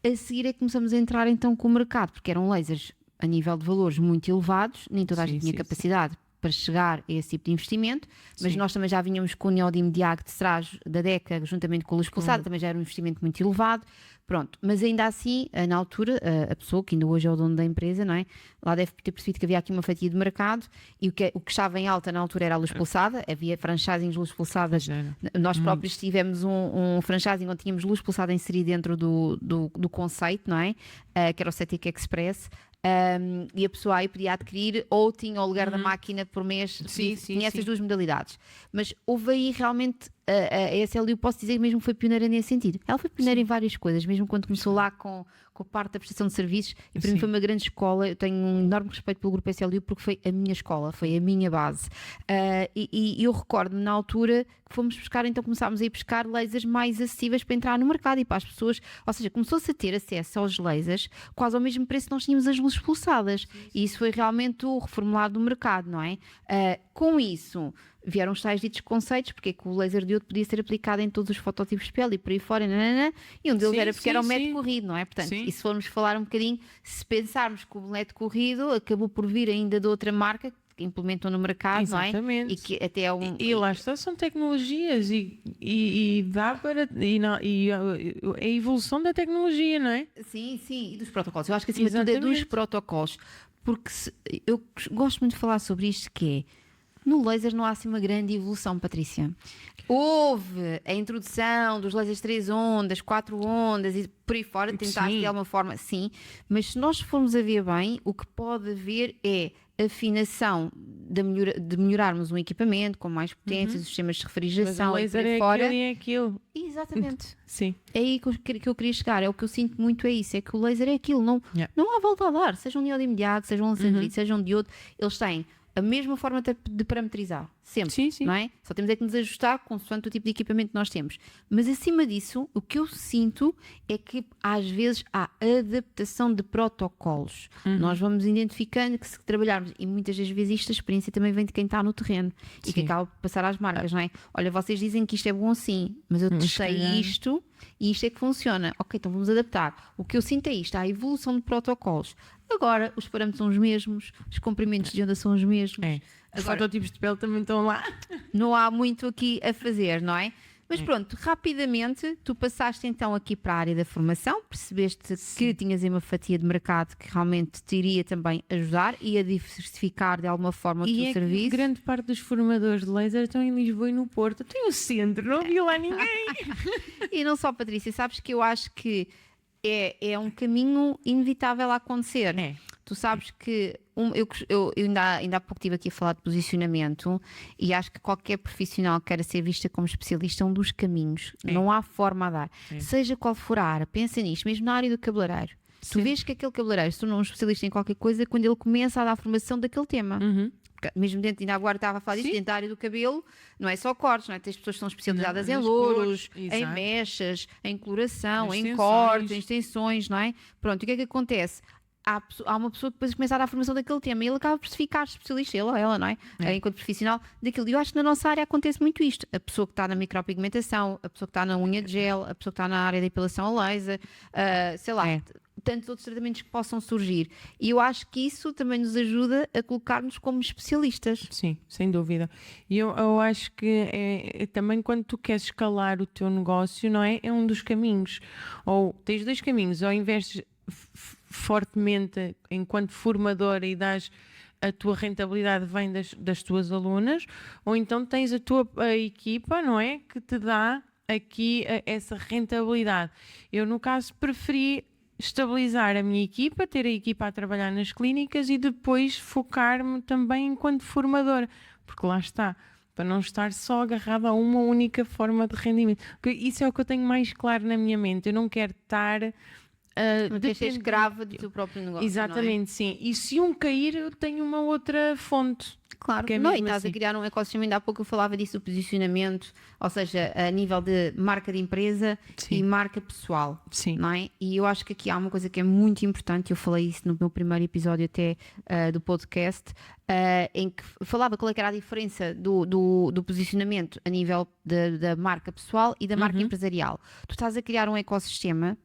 A seguir é que começamos a entrar então com o mercado, porque eram lasers a nível de valores muito elevados, nem toda a gente tinha capacidade para chegar a esse tipo de investimento, mas nós também já vinhamos com o neodymo Diag de trás da DECA, juntamente com a luz pulsada, também já era um investimento muito elevado. Pronto, mas ainda assim, na altura, a pessoa que ainda hoje é o dono da empresa, não é? Lá deve ter percebido que havia aqui uma fatia de mercado e o que estava em alta na altura era a luz pulsada, havia franchisings de luz pulsadas. Nós próprios tivemos um franchising onde tínhamos luz pulsada inserida dentro do conceito, não é? Que era o Cetic Express. e a pessoa aí podia adquirir ou tinha o lugar da máquina por mês. Sim, Tinha essas sim. duas modalidades. Mas houve aí realmente a SLU, posso dizer que mesmo foi pioneira nesse sentido. Ela foi pioneira em várias coisas, mesmo quando começou lá com a parte da prestação de serviços, e para mim Sim. foi uma grande escola. Eu tenho um enorme respeito pelo grupo SLU porque foi a minha escola, foi a minha base. E eu recordo-me na altura que fomos buscar, então começámos a ir buscar lasers mais acessíveis para entrar no mercado e para as pessoas, ou seja, começou-se a ter acesso aos lasers quase ao mesmo preço que nós tínhamos as luzes pulsadas. E isso foi realmente o reformulado do mercado, não é? Com isso vieram os tais ditos conceitos, porque é que o laser diodo podia ser aplicado em todos os fototipos de pele e por aí fora, e um deles Sim, era porque era o sim, método sim. corrido, não é? Portanto, Sim. e se formos falar um bocadinho, se pensarmos que o método corrido acabou por vir ainda de outra marca que implementou no mercado, Exatamente. não é? E que até é um... E lá está, são tecnologias e dá para. E a evolução da tecnologia, não é? Sim, sim, e dos protocolos. Eu acho que acima de tudo é dos Exatamente. protocolos. Porque eu gosto muito de falar sobre isto, que é, no laser não há assim uma grande evolução, Patrícia. Houve a introdução dos lasers 3 ondas, 4 ondas e por aí fora, tentar Sim. de alguma forma, sim, mas se nós formos a ver bem, o que pode haver é afinação de melhorarmos um equipamento com mais potência, sistemas de Mas o refrigeração e por laser aí é fora. aquilo e é aquilo. Exatamente. Sim. É aí que eu queria chegar, é o que eu sinto muito, é isso, é que o laser é aquilo, não, Yeah. não há volta a dar, seja um diodo imediato, seja um lançador, seja um diodo, eles têm a mesma forma de parametrizar, sempre, Sim, sim. não é? Só temos é que nos ajustar consoante o tipo de equipamento que nós temos. Mas acima disso, o que eu sinto é que às vezes há adaptação de protocolos. Nós vamos identificando que se trabalharmos, e muitas das vezes isto, a experiência também vem de quem está no terreno e que Sim. acaba por passar às marcas, não é? Olha, vocês dizem que isto é bom assim, mas eu testei calhar. isto e isto é que funciona. Ok, então vamos adaptar. O que eu sinto é isto, há a evolução de protocolos. Agora, os parâmetros são os mesmos, os comprimentos de onda são os mesmos. É. Os Agora, fototipos de pele também estão lá. não há muito aqui a fazer, não é? Mas pronto, rapidamente tu passaste então aqui para a área da formação, percebeste que tinhas aí uma fatia de mercado que realmente te iria também ajudar e a diversificar de alguma forma o E teu é que serviço. grande parte dos formadores de laser estão em Lisboa e no Porto. Tem o centro, não vi lá ninguém. E não só, Patrícia, sabes que eu acho que é um caminho inevitável a acontecer. É. Tu sabes que eu ainda há pouco estive aqui a falar de posicionamento e acho que qualquer profissional que queira ser vista como especialista é um dos caminhos. Não há forma a dar. Seja qual for a área, pensa nisto, mesmo na área do cabeleireiro. Tu Sim. vês que aquele cabeleireiro se tornou um especialista em qualquer coisa quando ele começa a dar formação daquele tema. Porque mesmo dentro, ainda agora estava a falar disso, Sim. dentro da área do cabelo, não é só cortes, não é? Tens pessoas que são especializadas Não, em nas louros, cores, em exato. mechas, em coloração, Nas em extensões. cortes, em extensões, não é? Pronto, e o que é que acontece? Há uma pessoa que depois começa a dar a formação daquele tema e ele acaba por se ficar especialista, ele ou ela, não é? Enquanto profissional daquilo. E eu acho que na nossa área acontece muito isto. A pessoa que está na micropigmentação, a pessoa que está na unha de gel, a pessoa que está na área da depilação a laser, sei lá, tantos outros tratamentos que possam surgir. E eu acho que isso também nos ajuda a colocar-nos como especialistas. Sim, sem dúvida. E eu acho que também quando tu queres escalar o teu negócio, não é? É um dos caminhos. Ou tens dois caminhos, ou investes fortemente enquanto formadora e dás a tua rentabilidade vem das tuas alunas, ou então tens a equipa, não é? Que te dá aqui essa rentabilidade. Eu, no caso, preferi estabilizar a minha equipa, ter a equipa a trabalhar nas clínicas e depois focar-me também enquanto formadora, porque lá está, para não estar só agarrada a uma única forma de rendimento. Porque isso é o que eu tenho mais claro na minha mente. Eu não quero estar Não queres ser escrava do teu próprio negócio. Exatamente, sim. E se um cair, eu tenho uma outra fonte. Claro, Que é não, e mesmo estás assim. a criar um ecossistema, ainda há pouco eu falava disso, do posicionamento, ou seja, a nível de marca de empresa Sim. e marca pessoal, Sim. não é? E eu acho que aqui há uma coisa que é muito importante, eu falei isso no meu primeiro episódio até do podcast, em que falava qual é que era a diferença do posicionamento a nível da marca pessoal e da marca empresarial. Tu estás a criar um ecossistema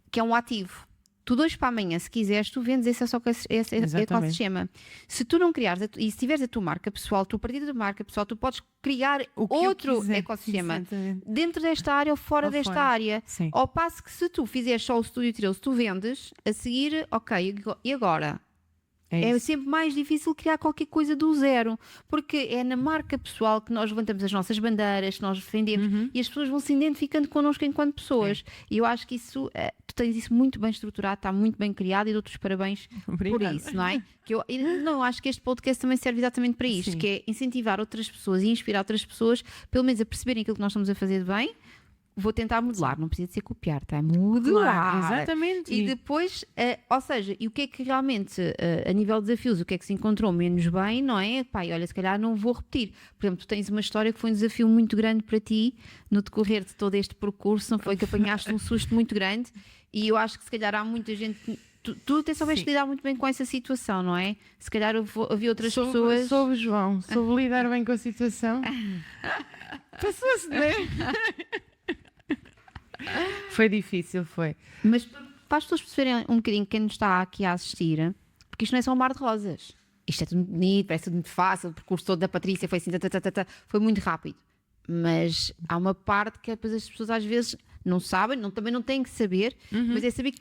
que é um ativo. Tu de hoje para amanhã, se quiseres, tu vendes esse ecossistema. Se tu não criares, e se tiveres a tua marca pessoal, tu a partir da tua marca pessoal, tu podes criar O que eu outro quiser. ecossistema. Exatamente. Dentro desta área ou fora Ou desta fora. área. Sim. Ao passo que se tu fizeres só o estúdio Tirou, se tu vendes, a seguir, ok, e agora? É isso. sempre mais difícil criar qualquer coisa do zero, porque é na marca pessoal que nós levantamos as nossas bandeiras, que nós defendemos e as pessoas vão se identificando connosco enquanto pessoas. E eu acho que isso, tu tens isso muito bem estruturado, está muito bem criado e dou-te os parabéns por isso, não é? Eu acho que este podcast também serve exatamente para isto, Sim. que é incentivar outras pessoas e inspirar outras pessoas, pelo menos a perceberem aquilo que nós estamos a fazer de bem. Vou tentar modelar, não precisa de ser copiar, tá? Modelar. Claro, exatamente. E depois, ou seja, e o que é que realmente, a nível de desafios, o que é que se encontrou menos bem, não é? Pá, e olha, se calhar não vou repetir. Por exemplo, tu tens uma história que foi um desafio muito grande para ti no decorrer de todo este percurso, não foi que apanhaste um susto muito grande e eu acho que se calhar há muita gente. Tu até soubeste lidar muito bem com essa situação, não é? Se calhar havia outras pessoas. Soube, João, soube lidar bem com a situação. Passou-se, não é? Foi difícil, foi. Mas para as pessoas perceberem um bocadinho quem nos está aqui a assistir, porque isto não é só um mar de rosas. Isto é tudo bonito, parece tudo muito fácil, o percurso todo da Patrícia foi assim, foi muito rápido. Mas há uma parte que depois as pessoas às vezes não sabem, também não têm que saber, mas é saber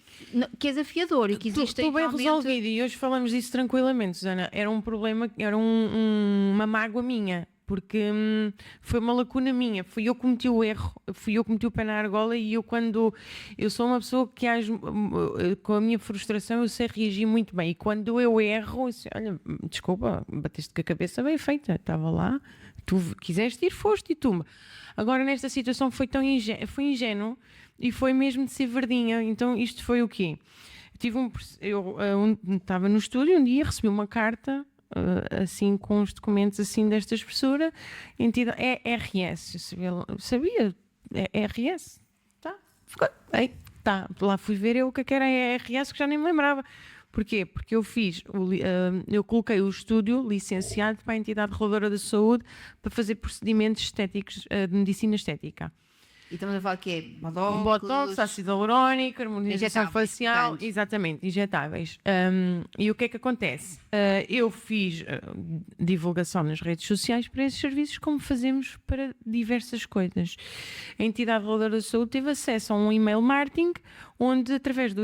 que é desafiador e que existe Estou bem realmente... resolvido e hoje falamos disso tranquilamente, Susana. Era um problema, era uma mágoa minha. Porque foi uma lacuna minha, fui eu que cometi o erro, fui eu que meti o pé na argola e eu sou uma pessoa que com a minha frustração eu sei reagir muito bem e quando eu erro, olha, desculpa, bateste com a cabeça bem feita, estava lá, tu quiseste ir, foste e tu. Agora nesta situação foi tão foi ingênuo e foi mesmo de ser verdinha, então isto foi o quê? Eu estava no estúdio um dia, recebi uma carta assim com os documentos assim desta espessura, entidade RS, eu sabia, RS, tá, ficou, tá, lá fui ver eu o que era RS que já nem me lembrava. Porquê? Porque eu coloquei o estúdio licenciado para a entidade reguladora da saúde para fazer procedimentos estéticos de medicina estética. E estamos a falar que é Botox, ácido hialurónico, harmonização facial, portanto. exatamente, injetáveis. E o que é que acontece? Eu fiz divulgação nas redes sociais para esses serviços, como fazemos para diversas coisas. A entidade reguladora da saúde teve acesso a um e-mail marketing, onde através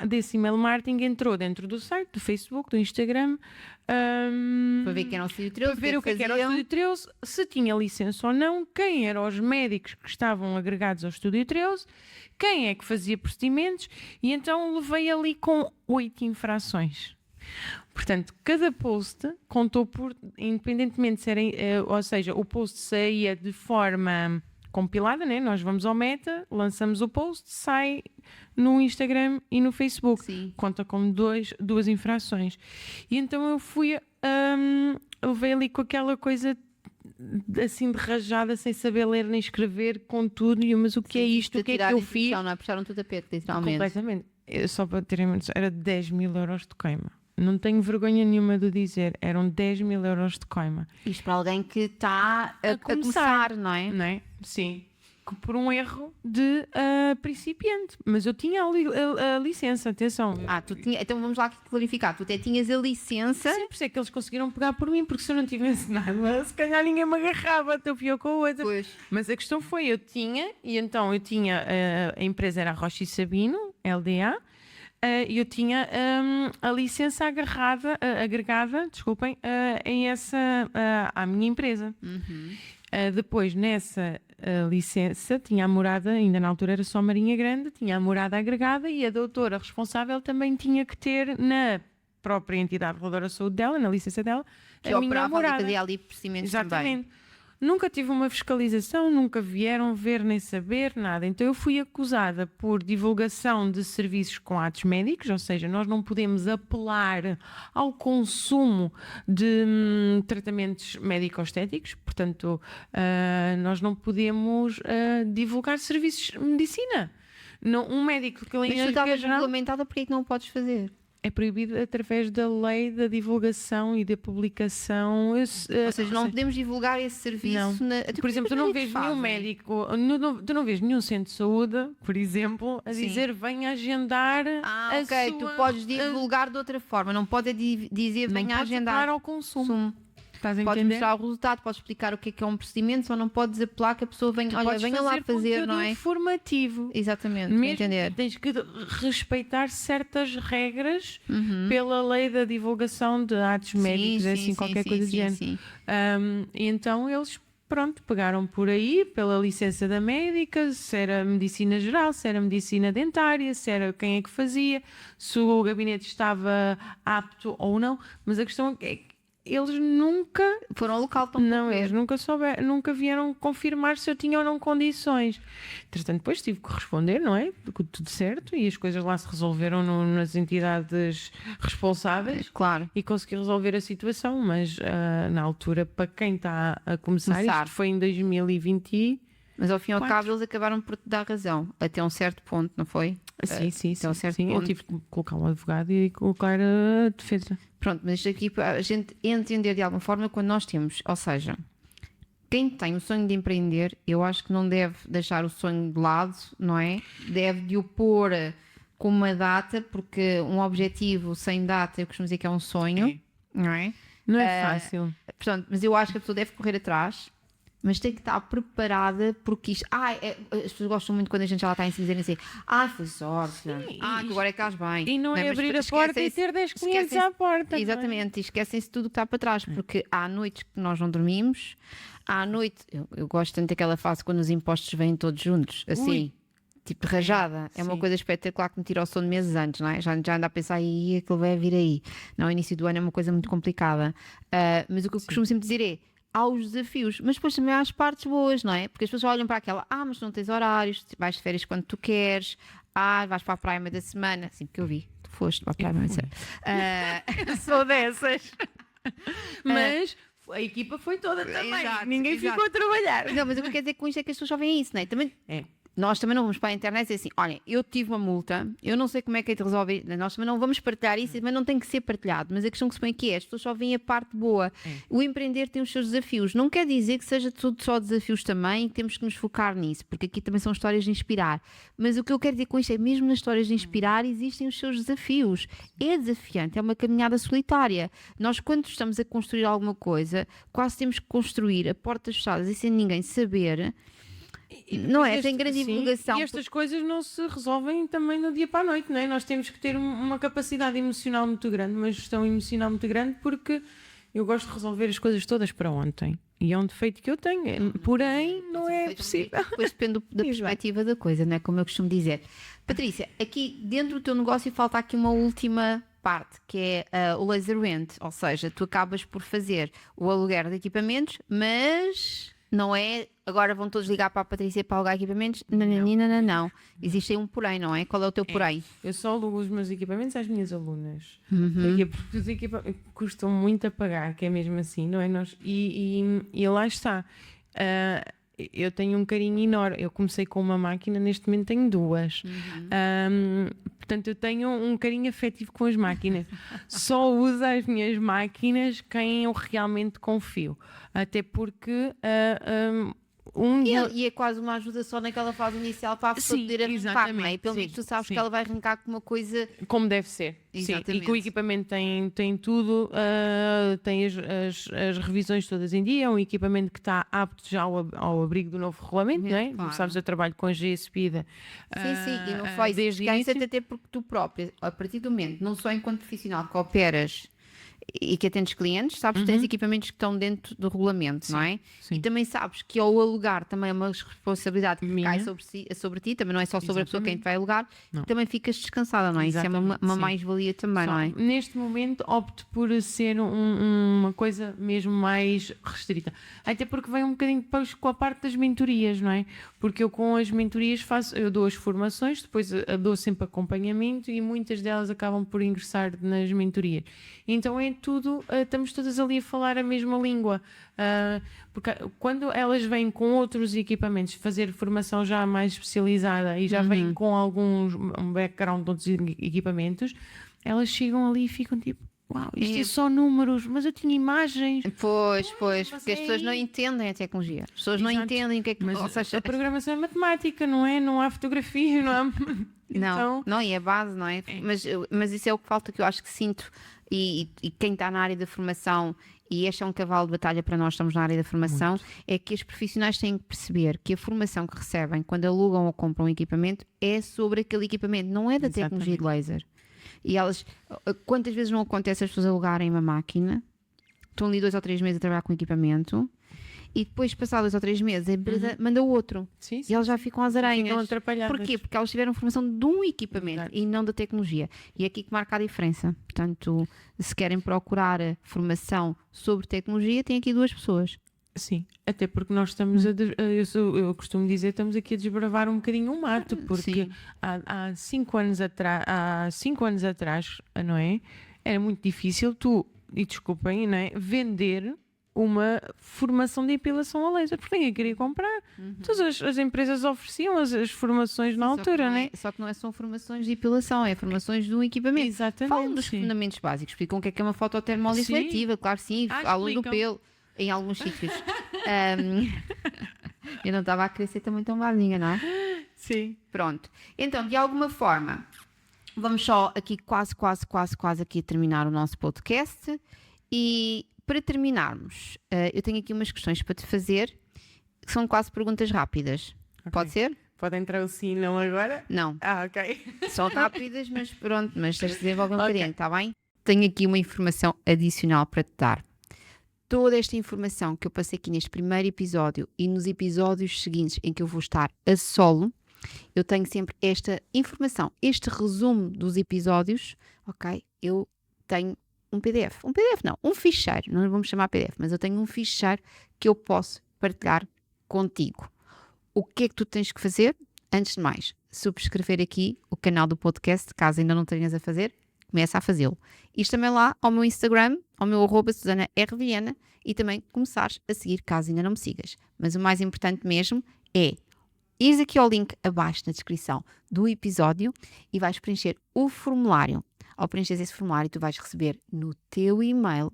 desse e-mail marketing entrou dentro do site, do Facebook, do Instagram, para ver quem era o Estúdio 13, para ver o que era o Estúdio 13, se tinha licença ou não, quem eram os médicos que estavam agregados ao Estúdio 13, quem é que fazia procedimentos, e então levei ali com 8 infrações. Portanto, cada post contou independentemente de serem, ou seja, o post saía de forma compilada, né? Nós vamos ao Meta, lançamos o post, sai no Instagram e no Facebook. Sim. Conta como duas infrações. E então eu levei ali com aquela coisa assim de rajada, sem saber ler nem escrever, com tudo, mas o que é isto? O que é que eu fiz? Não é? Puxaram-te o tapete, literalmente. Completamente. Só para terem uma noção, era 10 mil euros de coima. Não tenho vergonha nenhuma de dizer, eram 10 mil euros de coima. Isto para alguém que está a começar, não é? Não é? Sim. Por um erro de principiante. Mas eu tinha a licença, atenção. Então vamos lá clarificar. Tu até tinhas a licença. Sim, por isso é que eles conseguiram pegar por mim, porque se eu não tivesse nada, se calhar ninguém me agarrava, até pior com a outra. Pois. Mas a questão foi, a empresa era a Rocha e Sabino, LDA, e eu tinha a licença agregada, desculpem, à minha empresa. Depois, nessa licença, tinha a morada, ainda na altura era só Marinha Grande, tinha a morada agregada e a doutora responsável também tinha que ter na própria entidade reguladora da saúde dela, na licença dela, a minha morada. Que ali procedimentos Exatamente. também. Nunca tive uma fiscalização, nunca vieram ver nem saber nada. Então eu fui acusada por divulgação de serviços com atos médicos, ou seja, nós não podemos apelar ao consumo de tratamentos médico-estéticos, portanto, nós não podemos divulgar serviços de medicina. Não, um médico que Mas tu estavas regulamentada, porque é que não o podes fazer? É proibido através da lei da divulgação e da publicação. Ou seja, não podemos divulgar esse serviço. Por exemplo, tu não vês nenhum médico, tu não vês nenhum centro de saúde, por exemplo, a dizer venha agendar tu podes divulgar de outra forma. Não pode dizer venha agendar ao consumo. Estás a Podes entender? mostrar o resultado, podes explicar o que é um procedimento, só não podes apelar que a pessoa venha, olha, Podes venha lá fazer, conteúdo não é? informativo. Exatamente, Mesmo entender. tens que respeitar certas regras Uhum. pela lei da divulgação de atos médicos, assim, qualquer coisa do género. sim. E então eles, pronto, pegaram por aí, pela licença da médica, se era medicina geral, se era medicina dentária, se era quem é que fazia, se o gabinete estava apto ou não, mas a questão é que eles nunca, Foram ao local tão não, eles nunca vieram confirmar se eu tinha ou não condições. Entretanto, depois tive que responder, não é? Tudo certo, e as coisas lá se resolveram nas entidades responsáveis. Claro. E consegui resolver a situação, mas na altura, para quem está a começar, Começar. isto foi em 2020. Mas ao fim e ao Quatro. cabo eles acabaram por te dar razão, até um certo ponto, não foi? Sim, até um certo sim. Eu ponto. tive que colocar um advogado e colocar a defesa. Pronto, mas isto aqui a gente entender de alguma forma quando nós temos, ou seja, quem tem o sonho de empreender, eu acho que não deve deixar o sonho de lado, não é? Deve de o pôr com uma data, porque um objetivo sem data, eu costumo dizer que é um sonho, não é? Não é fácil. Portanto, mas eu acho que a pessoa deve correr atrás, mas tem que estar preparada, porque isto. As pessoas gostam muito quando a gente já lá está em cima dizendo assim: foi sorte, Sim, que agora é que estás bem. E não é Mas abrir a porta e ter 10 clientes esquecem-se- à porta. Exatamente, e esquecem-se tudo o que está para trás, porque há noites que nós não dormimos, há noite. Eu gosto tanto daquela fase quando os impostos vêm todos juntos, assim. Ui. Tipo de rajada, é uma Sim. coisa espetacular que me tira o sono meses antes, não é? Já anda a pensar, aí aquilo vai vir aí. Não, o início do ano é uma coisa muito complicada. Mas o que eu costumo sempre dizer é: há os desafios, mas depois também há as partes boas, não é? Porque as pessoas olham para aquela, mas tu não tens horários, vais de férias quando tu queres, vais para a praia meio da semana, assim, porque eu vi, tu foste para a praia meio da semana. Sou dessas. Mas a equipa foi toda também. Exato, Ninguém exato. ficou a trabalhar. Não, mas o que eu quero dizer com isto é que as pessoas só veem isso, não é? Também, É. nós também não vamos para a internet e dizer assim: olhem, eu tive uma multa, eu não sei como é que é de resolver. Nós também não vamos partilhar isso, mas não tem que ser partilhado. Mas a questão que se põe aqui é: as pessoas só veem a parte boa. O empreender tem os seus desafios. Não quer dizer que seja tudo só desafios também, que temos que nos focar nisso, porque aqui também são histórias de inspirar. Mas o que eu quero dizer com isto é: mesmo nas histórias de inspirar, existem os seus desafios. É desafiante, é uma caminhada solitária. Nós, quando estamos a construir alguma coisa, quase temos que construir a portas fechadas e sem ninguém saber. Não é? Tem grande divulgação. E estas coisas não se resolvem também do dia para a noite, não é? Nós temos que ter uma capacidade emocional muito grande, uma gestão emocional muito grande, porque eu gosto de resolver as coisas todas para ontem. E é um defeito que eu tenho. Porém, não é possível. Depois depende da perspectiva da coisa, não é? Como eu costumo dizer. Patrícia, aqui dentro do teu negócio falta aqui uma última parte, que é o laser rent, ou seja, tu acabas por fazer o aluguer de equipamentos, mas não é agora vão todos ligar para a Patrícia para alugar equipamentos. Não. Existe aí um porém, não é? Qual é o teu porém? Eu só alugo os meus equipamentos às minhas alunas. Uhum. Porque os equipamentos custam muito a pagar, que é mesmo assim, não é? E lá está. Eu tenho um carinho enorme. Eu comecei com uma máquina, neste momento tenho duas. Portanto, eu tenho um carinho afetivo com as máquinas. Só uso as minhas máquinas quem eu realmente confio. Até porque E é quase uma ajuda só naquela fase inicial para a pessoa Sim, poder arrancar, exatamente, não é? E pelo sim, menos tu sabes sim. que ela vai arrancar com uma coisa. como deve ser. Sim. E Exatamente. que o equipamento tem tudo, tem as revisões todas em dia, é um equipamento que está apto já ao abrigo do novo regulamento, não é? Claro. Como sabes, eu trabalho com a GSPIDA. Sim, e não faz desde o descansa início. até porque tu própria, a partir do momento, não só enquanto profissional que operas e que atendes clientes, sabes que tens equipamentos que estão dentro do regulamento, não é? sim. E também sabes que ao alugar também é uma responsabilidade que Minha. cai sobre ti, também não é só sobre a pessoa quem te vai alugar, Não. também ficas descansada, não é? Isso é uma Exatamente, sim. mais-valia também, não é? Neste momento opto por ser uma coisa mesmo mais restrita. Até porque vem um bocadinho depois com a parte das mentorias, não é? Porque eu com as mentorias eu dou as formações, depois eu dou sempre acompanhamento e muitas delas acabam por ingressar nas mentorias. Então é tudo, estamos todas ali a falar a mesma língua. Porque quando elas vêm com outros equipamentos, fazer formação já mais especializada e já vêm com um background de outros equipamentos, elas chegam ali e ficam tipo, uau, isto é só números, mas eu tinha imagens. Pois, porque as pessoas não entendem a tecnologia. As pessoas não entendem o que é que... Mas ou seja, a programação é matemática, não é? Não há fotografia, não há... não, e é base, não é? Mas isso é o que falta, que eu acho que sinto, e quem está na área da formação, e este é um cavalo de batalha para nós, estamos na área da formação, é que os profissionais têm que perceber que a formação que recebem quando alugam ou compram um equipamento é sobre aquele equipamento, não é da tecnologia de laser. E elas, quantas vezes não acontece as pessoas alugarem uma máquina, estão ali 2 ou 3 meses a trabalhar com o equipamento, e depois, passados 2 ou 3 meses, a empresa manda outro. Sim, E elas já ficam às aranhas. Ficam atrapalhadas. Porquê? Porque elas tiveram formação de um equipamento e não da tecnologia. E é aqui que marca a diferença. Portanto, se querem procurar formação sobre tecnologia, tem aqui 2 pessoas. Sim, até porque nós estamos eu costumo dizer, estamos aqui a desbravar um bocadinho o mato, porque há 5 anos atrás, não é? Era muito difícil tu, e desculpem, não é? Vender uma formação de epilação a laser, porque ninguém queria comprar. Todas as empresas ofereciam as formações na altura, não é? Só que não são formações de epilação, é formações de um equipamento. Exatamente. Falam dos fundamentos básicos, explicam o que é uma fototermólise seletiva, claro sim, à luz do pelo, em alguns sítios. Eu não estava a querer ser também tão vazinha, não é? Sim. Pronto. Então, de alguma forma, vamos só aqui quase aqui a terminar o nosso podcast. E para terminarmos, eu tenho aqui umas questões para te fazer, que são quase perguntas rápidas. Okay. Pode ser? Pode entrar o sim, não agora? Não. Ok. São rápidas, mas pronto, mas tens de desenvolver um bocadinho, está bem? Tenho aqui uma informação adicional para te dar. Toda esta informação que eu passei aqui neste primeiro episódio e nos episódios seguintes em que eu vou estar a solo, eu tenho sempre esta informação, este resumo dos episódios, ok? Eu tenho um PDF não, um ficheiro, não vamos chamar PDF, mas eu tenho um ficheiro que eu posso partilhar contigo. O que é que tu tens que fazer? Antes de mais, subscrever aqui o canal do podcast, caso ainda não tenhas a fazer, começa a fazê-lo. Isto também lá ao meu Instagram, ao meu @SusanaRViana, e também começares a seguir, caso ainda não me sigas. Mas o mais importante mesmo é ires aqui ao link abaixo na descrição do episódio e vais preencher o formulário. Ao preencheres esse formulário, tu vais receber no teu e-mail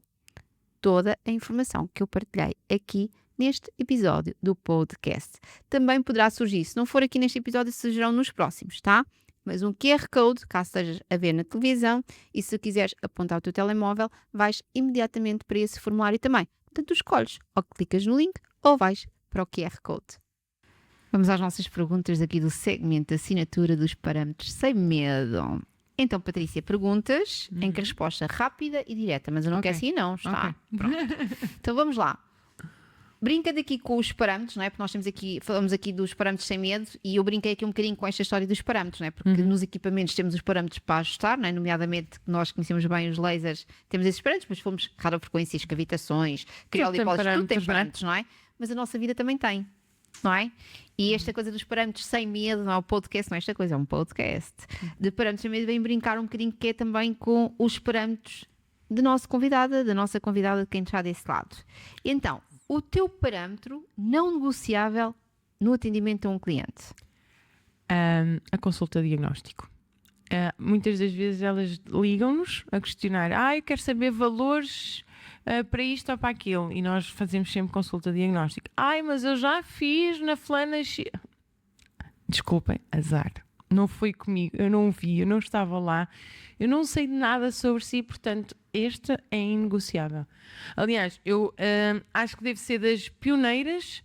toda a informação que eu partilhei aqui neste episódio do podcast. Também poderá surgir, se não for aqui neste episódio, surgirão nos próximos, tá? Mas um QR Code, caso estejas a ver na televisão, e se quiseres apontar o teu telemóvel, vais imediatamente para esse formulário também. Portanto, tu escolhes, ou clicas no link, ou vais para o QR Code. Vamos às nossas perguntas aqui do segmento de assinatura dos parâmetros sem medo. Então, Patrícia, perguntas em que a resposta rápida e direta, mas eu não quero assim não, está? Pronto. Então vamos lá. Brinca daqui com os parâmetros, não é? Porque nós falamos aqui dos parâmetros sem medo, e eu brinquei aqui um bocadinho com esta história dos parâmetros, não é? Porque nos equipamentos temos os parâmetros para ajustar, não é? Nomeadamente, nós conhecemos bem os lasers, temos esses parâmetros, mas fomos radiofrequências, cavitações, criolipólise, tudo tem parâmetros, não é? Mas a nossa vida também tem, não é? E esta coisa dos parâmetros sem medo, não é o podcast, não é esta coisa, é um podcast de parâmetros sem medo, vem brincar um bocadinho que é também com os parâmetros da nossa convidada, de quem está desse lado. Então, o teu parâmetro não negociável no atendimento a um cliente? A consulta de diagnóstico. Muitas das vezes elas ligam-nos a questionar: eu quero saber valores para isto ou para aquilo, e nós fazemos sempre consulta de diagnóstico. Mas eu já fiz na fulana. Desculpem, azar. Não foi comigo, eu não vi, eu não estava lá, eu não sei nada sobre si, portanto, esta é inegociável. Aliás, eu acho que devo ser das pioneiras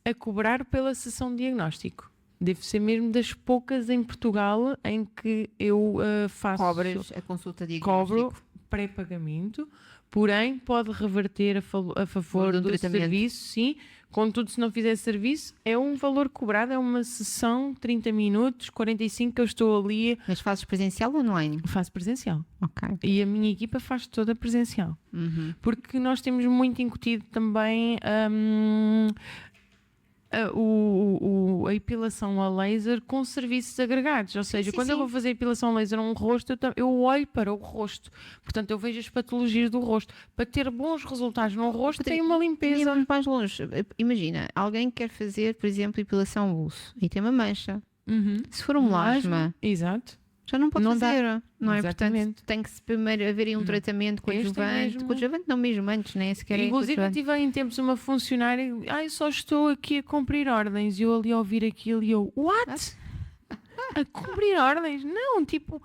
a cobrar pela sessão de diagnóstico. Devo ser mesmo das poucas em Portugal em que eu faço... Cobras a consulta de diagnóstico? Cobro pré-pagamento, porém pode reverter a favor do serviço, sim. Contudo, se não fizer serviço, é um valor cobrado, é uma sessão, 30 minutos, 45 que eu estou ali. Mas fazes presencial ou online? Faço presencial. Ok. E a minha equipa faz toda presencial. Porque nós temos muito incutido também a epilação a laser com serviços agregados, ou seja, quando eu vou fazer epilação a laser a um rosto, eu olho para o rosto, portanto eu vejo as patologias do rosto. Para ter bons resultados no rosto tem uma limpeza. Vamos mais longe. Imagina, alguém quer fazer, por exemplo, epilação ao buço e tem uma mancha. Se for um melasma, exato, Já não pode Não dá. fazer, não é? Exatamente. Portanto, tem que se primeiro haver aí um tratamento coadjuvante. Coadjuvante não mesmo antes, nem sequer é Inclusive, eu coadjuvante. tive em tempos uma funcionária, eu só estou aqui a cumprir ordens. E eu ali a ouvir aquilo e eu, what? A cumprir ordens? Não, tipo,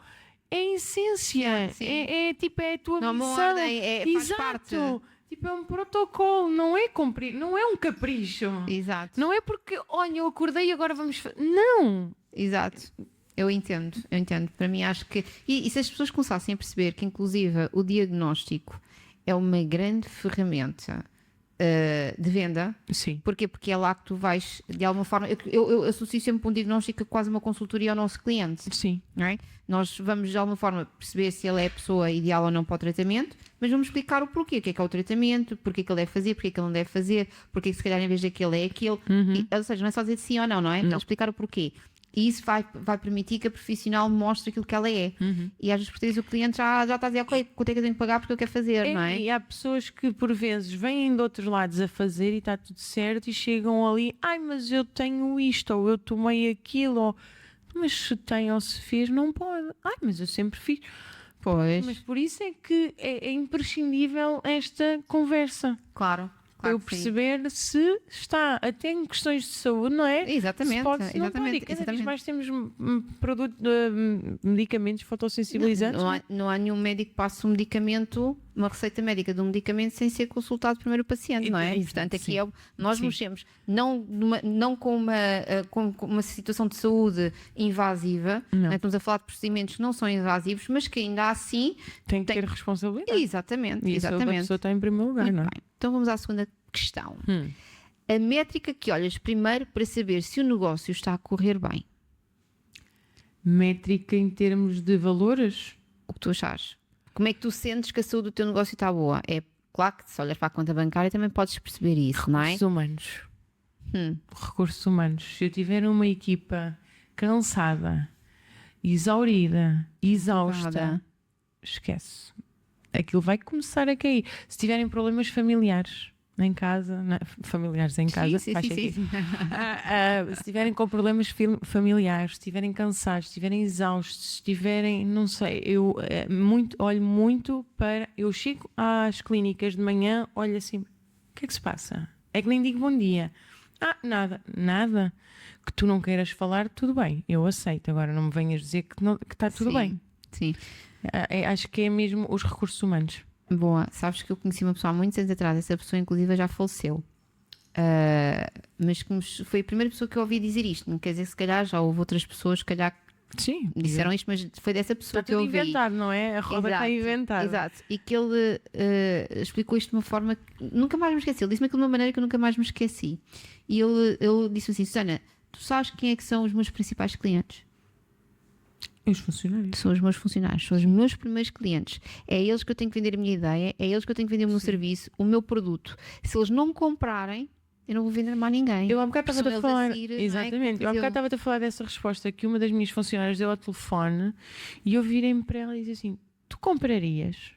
é a essência. Sim. É tipo, é a tua Não é uma missão. ordem, faz parte. Exato. Tipo, é um protocolo, não é cumprir, não é um capricho. Exato. Não é porque, olha, eu acordei e agora vamos fazer. Não! Exato. Eu entendo. Para mim, acho que. E se as pessoas começassem a perceber que, inclusive, o diagnóstico é uma grande ferramenta de venda. Sim. Porquê? Porque é lá que tu vais, de alguma forma. Eu associo sempre um diagnóstico a quase uma consultoria ao nosso cliente. Sim. Não é? Nós vamos, de alguma forma, perceber se ele é a pessoa ideal ou não para o tratamento, mas vamos explicar o porquê. O que é o tratamento, porquê que ele deve fazer, porquê que ele não deve fazer, porquê que se calhar em vez daquele é aquele. Ou seja, não é só dizer sim ou não, não é? Não. É explicar o porquê. E isso vai permitir que a profissional mostre aquilo que ela é. E às vezes por isso o cliente já está a dizer, ok, quanto é que eu tenho que pagar porque eu quero fazer, não é? E há pessoas que por vezes vêm de outros lados a fazer e está tudo certo e chegam ali, mas eu tenho isto, ou eu tomei aquilo, ou mas se tem ou se fez, não pode. Mas eu sempre fiz. Pois. Mas por isso é que é imprescindível esta conversa. Claro. Para eu que sim. perceber se está até em questões de saúde, não é? Exatamente. Se pode, se não pode. E cada vez mais temos medicamentos fotossensibilizantes. Não há nenhum médico que passe um medicamento, uma receita médica de um medicamento sem ser consultado primeiro o paciente, não é? Portanto, aqui nós mexemos não com uma situação de saúde invasiva, não é? Estamos a falar de procedimentos que não são invasivos, mas que ainda assim tem que ter responsabilidade. Exatamente. E a saúde da pessoa está em primeiro lugar, não é? Bem. Então vamos à segunda questão. A métrica que olhas primeiro para saber se o negócio está a correr bem. Métrica em termos de valores? O que tu achas? Como é que tu sentes que a saúde do teu negócio está boa? É claro que se olhas para a conta bancária também podes perceber isso, não é? Recursos humanos. Recursos humanos. Se eu tiver uma equipa cansada, exaurida, exausta, esquece. Aquilo vai começar a cair. Se tiverem problemas familiares em casa, familiares em casa, sim. se estiverem com problemas familiares, se estiverem cansados, se estiverem exaustos, se estiverem, não sei, eu olho muito para. Eu chego às clínicas de manhã, olho assim, o que é que se passa? É que nem digo bom dia. Nada. Que tu não queiras falar, tudo bem, eu aceito. Agora não me venhas dizer que está tudo bem. Sim. Acho que é mesmo os recursos humanos. Boa, sabes que eu conheci uma pessoa há muitos anos atrás, essa pessoa inclusive já faleceu, mas que foi a primeira pessoa que eu ouvi dizer isto. Não quer dizer, se calhar já houve outras pessoas que calhar disseram isto, mas foi dessa pessoa está que eu ouvi. Está tudo inventado, não é? A roda está inventada. Exato, e que ele explicou isto de uma forma que nunca mais me esqueci. Ele disse-me aquilo de uma maneira que eu nunca mais me esqueci. E ele disse assim, Susana, tu sabes quem é que são os meus principais clientes? Os funcionários. São os meus funcionários, são os meus primeiros clientes. É a eles que eu tenho que vender a minha ideia, é a eles que eu tenho que vender o meu serviço, o meu produto. Se eles não me comprarem, eu não vou vender mais a ninguém. Eu há bocado estava a falar. Exatamente. Eu há bocado estava a falar dessa resposta que uma das minhas funcionárias deu ao telefone e eu virei-me para ela e disse assim: tu comprarias?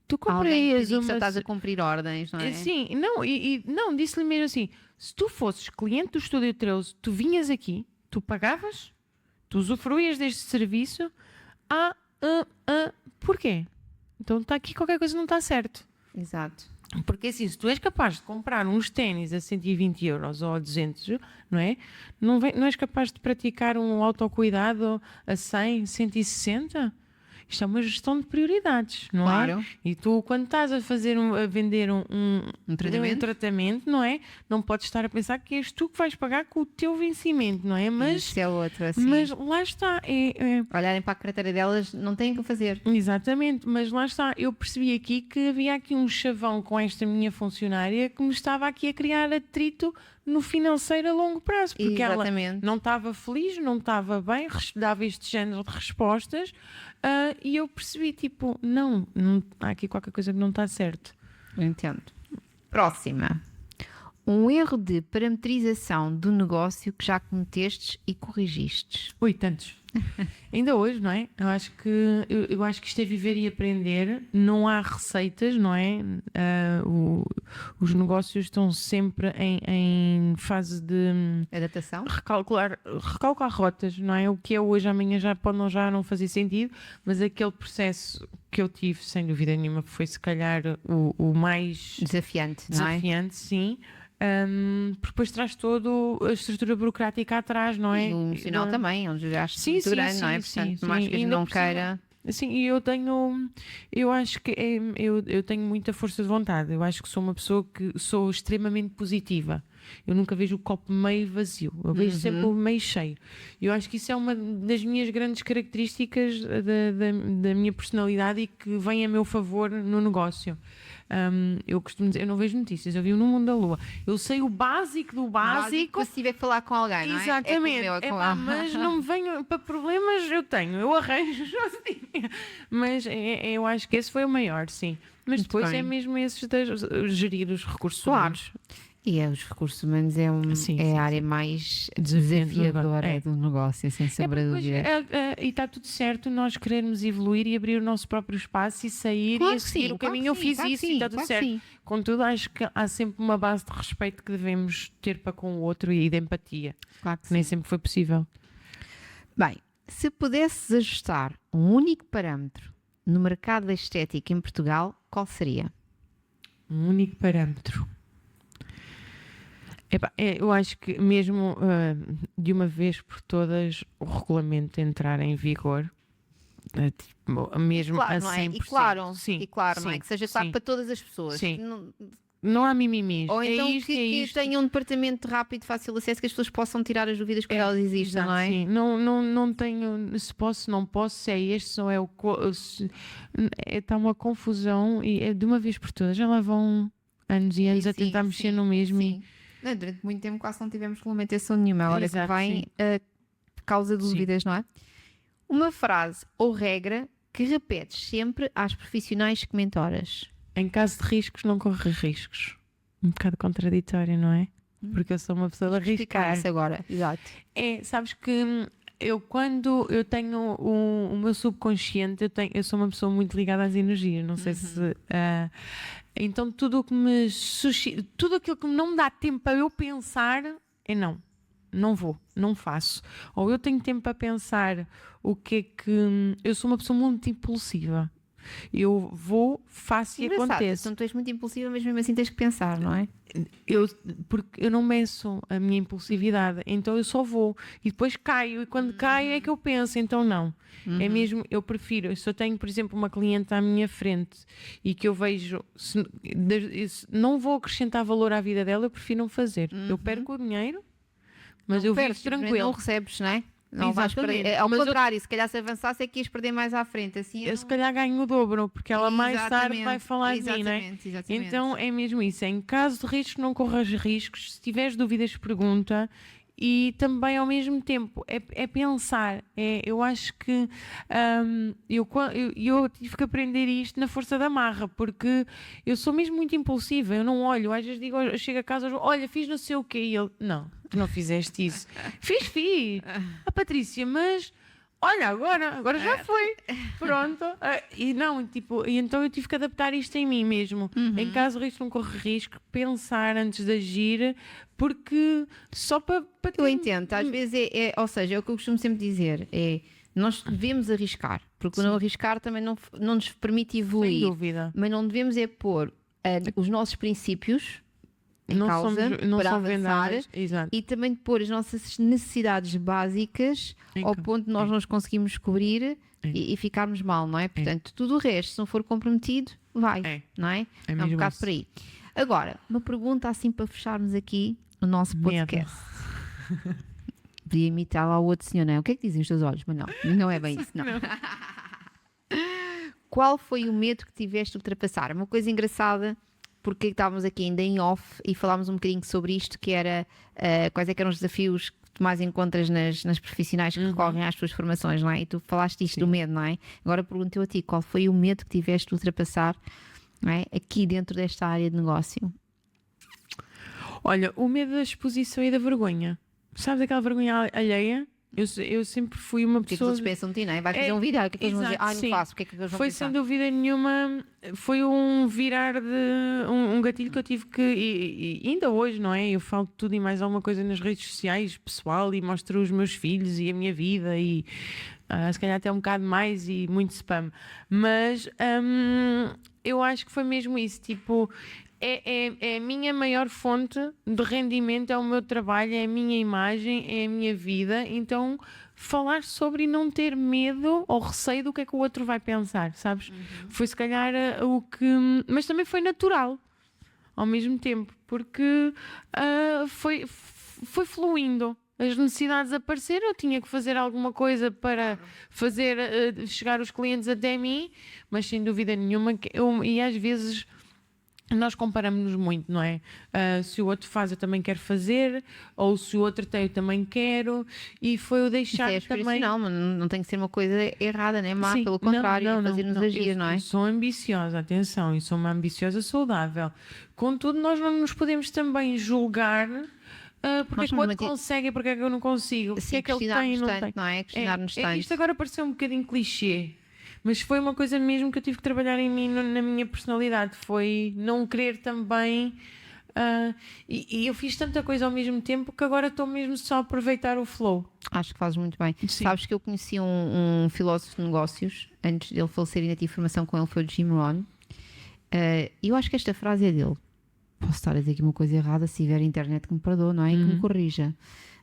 Tu comprarias uma. Só estás a cumprir ordens, não é? Sim, não, disse-lhe mesmo assim: se tu fosses cliente do Estúdio 13, tu vinhas aqui, tu pagavas, tu usufruías deste serviço, porquê? Então está aqui qualquer coisa que não está certo. Exato. Porque assim, se tu és capaz de comprar uns ténis a 120 euros ou a 200, não é? Não és capaz de praticar um autocuidado a 100, 160? Isto é uma gestão de prioridades, não claro. é? E tu, quando estás a vender um tratamento, não é? Não podes estar a pensar que és tu que vais pagar com o teu vencimento, não é? Mas isso é outro, assim. Mas lá está. Olharem para a carteira delas, não têm o que fazer. Exatamente, mas lá está. Eu percebi aqui que havia aqui um chavão com esta minha funcionária que me estava aqui a criar atrito no financeiro a longo prazo, porque exatamente. Ela não estava feliz, não estava bem, dava este género de respostas, e eu percebi, tipo, não, há aqui qualquer coisa que não está certo. Eu entendo. Próxima. um erro de parametrização do negócio que já cometestes e corrigistes. Ui, tantos. Ainda hoje, não é? Eu acho que isto é viver e aprender. Não há receitas, não é? Os negócios estão sempre em fase de Adaptação? recalcular rotas, não é? O que é hoje, amanhã já pode já não fazer sentido, mas aquele processo que eu tive, sem dúvida nenhuma, foi se calhar o mais Desafiante, não é? desafiante, sim. Porque depois traz todo a estrutura burocrática atrás, não é? E o emocional Não- também, é um desgaste Sim, muito sim, grande, não é? sim, Portanto, sim, mais sim. que a gente Ainda não por cima- queira. Sim, e eu acho que eu tenho muita força de vontade. Eu acho que sou uma pessoa que sou extremamente positiva. Eu nunca vejo o copo meio vazio, eu vejo sempre o meio cheio. Eu acho que isso é uma das minhas grandes características da minha personalidade e que vem a meu favor no negócio. Eu costumo dizer, eu não vejo notícias, eu vivo no mundo da lua. Eu sei o básico do básico. Se tiver que falar com alguém, não é? Exatamente. É como eu, é como Epá, ela. mas não me venham para problemas, eu arranjo assim. Mas eu acho que esse foi o maior, sim. Mas Muito depois bem. é mesmo esses de gerir os recursos Claro. humanos. E os recursos humanos é Sim, a área mais Desafiante do desafiadora negócio. do negócio, sem sombra de Depois, dúvida. e está tudo certo nós querermos evoluir e abrir o nosso próprio espaço e sair Claro e que seguir sim, o claro caminho. que Eu sim, fiz claro que isso e sim, está tudo claro que certo. sim. Contudo, acho que há sempre uma base de respeito que devemos ter para com o outro e de empatia, Claro que que nem sim. sempre foi possível. Bem, se pudesses ajustar um único parâmetro no mercado da estética em Portugal, qual seria? Um único parâmetro. Epá, eu acho que mesmo de uma vez por todas o regulamento entrar em vigor, mesmo Claro, a não é? 100%. Sim, E claro, não é? sim, Que seja claro sim, para todas as pessoas. sim. Que não- Não há mimimis. Ou então é isto, que tenham um departamento rápido, de fácil acesso, que as pessoas possam tirar as dúvidas quando elas existem, Exato, não é? sim. Não tenho se posso, não posso, se é este, se é o. Está uma confusão e é de uma vez por todas. Já lá vão anos e anos a Sim, tentar mexer sim, no mesmo. sim. Não, durante muito tempo quase não tivemos regulamentação nenhuma. A hora que Exato, vem, sim. causa Sim. dúvidas, não é? Uma frase ou regra que repetes sempre às profissionais que mentoras. Em caso de riscos, não corre riscos. Um bocado contraditório, não é? Porque eu sou uma pessoa de Explicar arriscar. isso agora, exato. Sabes que quando eu tenho o meu subconsciente, eu sou uma pessoa muito ligada às energias. Não sei se. Então tudo o que me suscita, tudo aquilo que não me dá tempo para eu pensar, não vou, não faço. Ou eu tenho tempo para pensar o que é que. Eu sou uma pessoa muito impulsiva. Eu vou, faço e Engraçado, acontece. então tu és muito impulsiva, mas mesmo assim tens que pensar, não é? Porque eu não meço a minha impulsividade, então eu só vou e depois caio, e quando caio é que eu penso, então não. É mesmo, eu prefiro, se eu tenho, por exemplo, uma cliente à minha frente e que eu vejo, não vou acrescentar valor à vida dela, eu prefiro não fazer. Eu perco o dinheiro, mas eu vivo Perdes, não tranquilo. recebes, não é? Não vais Exatamente. perder. Ao Mas contrário, se calhar se avançasse é que ias perder mais à frente. Assim, Eu se calhar ganho o dobro, porque ela mais tarde Exatamente, vai falar de mim, não é? exatamente. Então é mesmo isso. Em caso de risco, não corras riscos. Se tiveres dúvidas, pergunta. E também ao mesmo tempo é pensar. Eu acho que eu tive que aprender isto na força da marra, porque eu sou mesmo muito impulsiva. Eu não olho. Às vezes digo, eu chego a casa, olha, fiz não sei o quê. E ele, não, tu não fizeste isso. Fiz. A Patrícia, mas. Olha, agora já foi. Pronto. E então eu tive que adaptar isto em mim mesmo. Em caso de risco, não corre risco, pensar antes de agir, porque só para Eu entendo, às vezes ou seja, é o que eu costumo sempre dizer, nós devemos arriscar, porque o não arriscar também não nos permite sem evoluir, dúvida. mas não devemos pôr os nossos princípios em Não causa não para são avançar vendadas. Exato. e também de pôr as nossas necessidades básicas ao ponto de nós não os conseguimos cobrir e ficarmos mal, não é? Portanto, tudo o resto, se não for comprometido, vai, não é? É um mesmo bocado isso. por aí. Agora, uma pergunta assim para fecharmos aqui o nosso podcast. Podia imitar lá o outro senhor, não é? O que é que dizem os teus olhos? Mas não é bem isso, não. Qual foi o medo que tiveste de ultrapassar? Uma coisa engraçada, porque estávamos aqui ainda em off e falámos um bocadinho sobre isto, que era quais é que eram os desafios que tu mais encontras nas profissionais que recorrem às tuas formações, não é? E tu falaste isto do medo, não é? Agora pergunto-eu a ti, qual foi o medo que tiveste de ultrapassar, não é? Aqui dentro desta área de negócio? Olha, o medo da exposição e da vergonha. Sabes aquela vergonha alheia? Eu sempre fui uma O que é que pessoa. eles pensam de ti, não é? Vais fazer um vídeo, o que é que eles vão dizer? Exato, Não sim. faço, o que é que eles vão Foi pensar? sem dúvida nenhuma, foi um virar de um gatilho que eu tive que, e ainda hoje, não é? Eu falo de tudo e mais alguma coisa nas redes sociais, pessoal, e mostro os meus filhos e a minha vida, e se calhar até um bocado mais, e muito spam. Mas eu acho que foi mesmo isso, tipo. É a minha maior fonte de rendimento, é o meu trabalho, é a minha imagem, é a minha vida. Então, falar sobre e não ter medo ou receio do que é que o outro vai pensar, sabes? Foi se calhar o que. Mas também foi natural ao mesmo tempo, porque foi fluindo. As necessidades apareceram, eu tinha que fazer alguma coisa para fazer chegar os clientes até mim, mas sem dúvida nenhuma, e às vezes. Nós comparamos-nos muito, não é? Se o outro faz, eu também quero fazer, ou se o outro tem, eu também quero, e foi o deixar Isso é também. aspiracional, mas não tem que ser uma coisa errada, nem má, Sim, pelo contrário, é fazer-nos agir, não é? Eu sou ambiciosa, atenção, e sou uma ambiciosa saudável. Contudo, nós não nos podemos também julgar porque é que o outro consegue e porque é que eu não consigo. Porque é que ele tem e não tem. Não é? Questionar-nos tanto. Isto agora pareceu um bocadinho clichê. Mas foi uma coisa mesmo que eu tive que trabalhar em mim, na minha personalidade. Foi não querer também. E eu fiz tanta coisa ao mesmo tempo que agora estou mesmo só a aproveitar o flow. Acho que fazes muito bem. Sim. Sabes que eu conheci um filósofo de negócios, antes dele falecer, ainda tive formação com ele, foi o Jim Rohn. E eu acho que esta frase é dele. Posso estar a dizer aqui uma coisa errada, se tiver internet que me perdoe, não é? Que me corrija.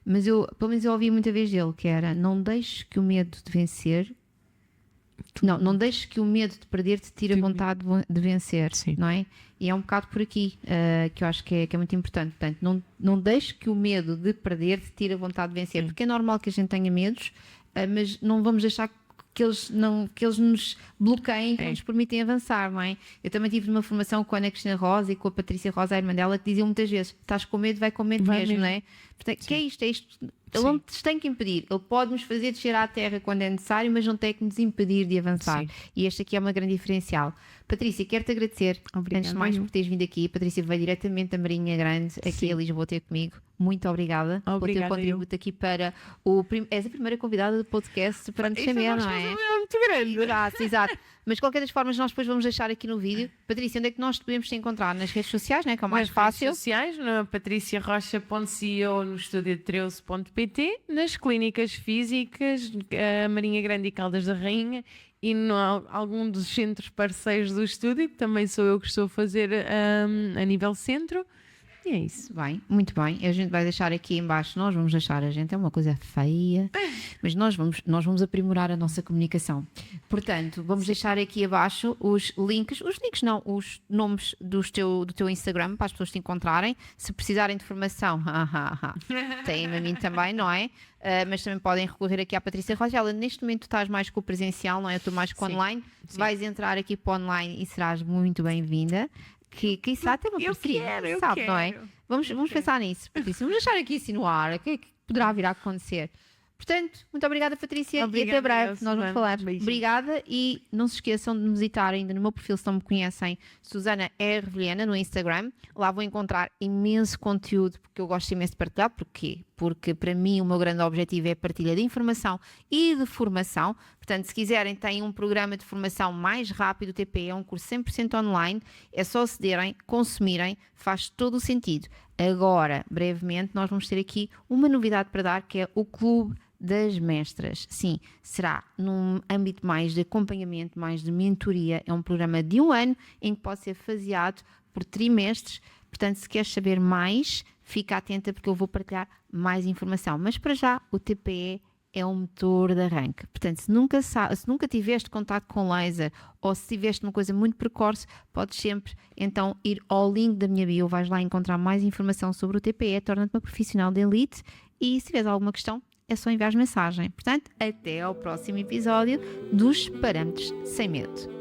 Mas pelo menos eu ouvi muita vez dele, que era: não deixes que o medo de vencer. Não deixes que o medo de perder te tire a vontade de vencer, Sim. não é? E é um bocado por aqui que eu acho que é muito importante. Portanto, não deixes que o medo de perder te tire a vontade de vencer, porque é normal que a gente tenha medos, mas não vamos deixar que eles nos bloqueiem, que não nos permitem avançar, não é? Eu também tive uma formação com a Ana Cristina Rosa e com a Patrícia Rosa, a irmã dela, que diziam muitas vezes: estás com medo, vai com medo mesmo, não é? Portanto, que é isto? Ele não nos tem que impedir, ele pode nos fazer descer à terra quando é necessário, mas não tem que nos impedir de avançar. Sim. E este aqui é uma grande diferencial. Patrícia, quero-te agradecer, antes de mais, por teres vindo aqui. Patrícia veio diretamente da Marinha Grande, aqui a Lisboa, ter comigo. Muito obrigada pelo teu contributo aqui para És a primeira convidada do podcast para nos saber, não é? Muito grande. Exato. Mas de qualquer das formas, nós depois vamos deixar aqui no vídeo. Patrícia, onde é que nós podemos te encontrar? Nas redes sociais, né? Que é o mais fácil. Nas redes sociais, na patriciarocha.co, no estúdio 13.pt, nas clínicas físicas, a Marinha Grande e Caldas da Rainha, e algum dos centros parceiros do estúdio, que também sou eu que estou a fazer a nível centro. E é isso. Bem, muito bem. A gente vai deixar aqui em baixo, nós vamos deixar, a gente é uma coisa feia, mas nós vamos aprimorar a nossa comunicação. Portanto, vamos deixar aqui abaixo os nomes do teu Instagram para as pessoas te encontrarem. Se precisarem de formação, tem-me a mim também, não é? Mas também podem recorrer aqui à Patrícia Rocha. Ela, neste momento, estás mais com o presencial, não é? Eu estou mais com o online. Sim. Vais entrar aqui para o online e serás muito bem-vinda. Que isso até uma parceria, sabe, não é? Vamos pensar nisso, Patrícia. Vamos deixar aqui assim no ar, o que é que poderá vir a acontecer. Portanto, muito obrigada, Patrícia, obrigada, e até breve. Nós vamos falar. Beijinho. Obrigada, e não se esqueçam de me visitar ainda no meu perfil, se não me conhecem, Susana R. Vilhena, no Instagram. Lá vão encontrar imenso conteúdo, porque eu gosto imenso de partilhar. Porquê? Porque para mim o meu grande objetivo é a partilha de informação e de formação. Portanto, se quiserem, tem um programa de formação mais rápido, o TPE, é um curso 100% online. É só acederem, consumirem, faz todo o sentido. Agora, brevemente, nós vamos ter aqui uma novidade para dar, que é o Clube das Mestras. Sim, será num âmbito mais de acompanhamento, mais de mentoria. É um programa de 1 ano em que pode ser faseado por trimestres. Portanto, se queres saber mais, fica atenta, porque eu vou partilhar mais informação. Mas para já, o TPE é um motor de arranque. Portanto, se nunca tiveste contato com laser, ou se tiveste uma coisa muito precoce, podes sempre então ir ao link da minha bio, vais lá encontrar mais informação sobre o TPE, torna-te uma profissional de elite, e se tiveres alguma questão, é só enviar mensagem. Portanto, até ao próximo episódio dos Parâmetros Sem Medo.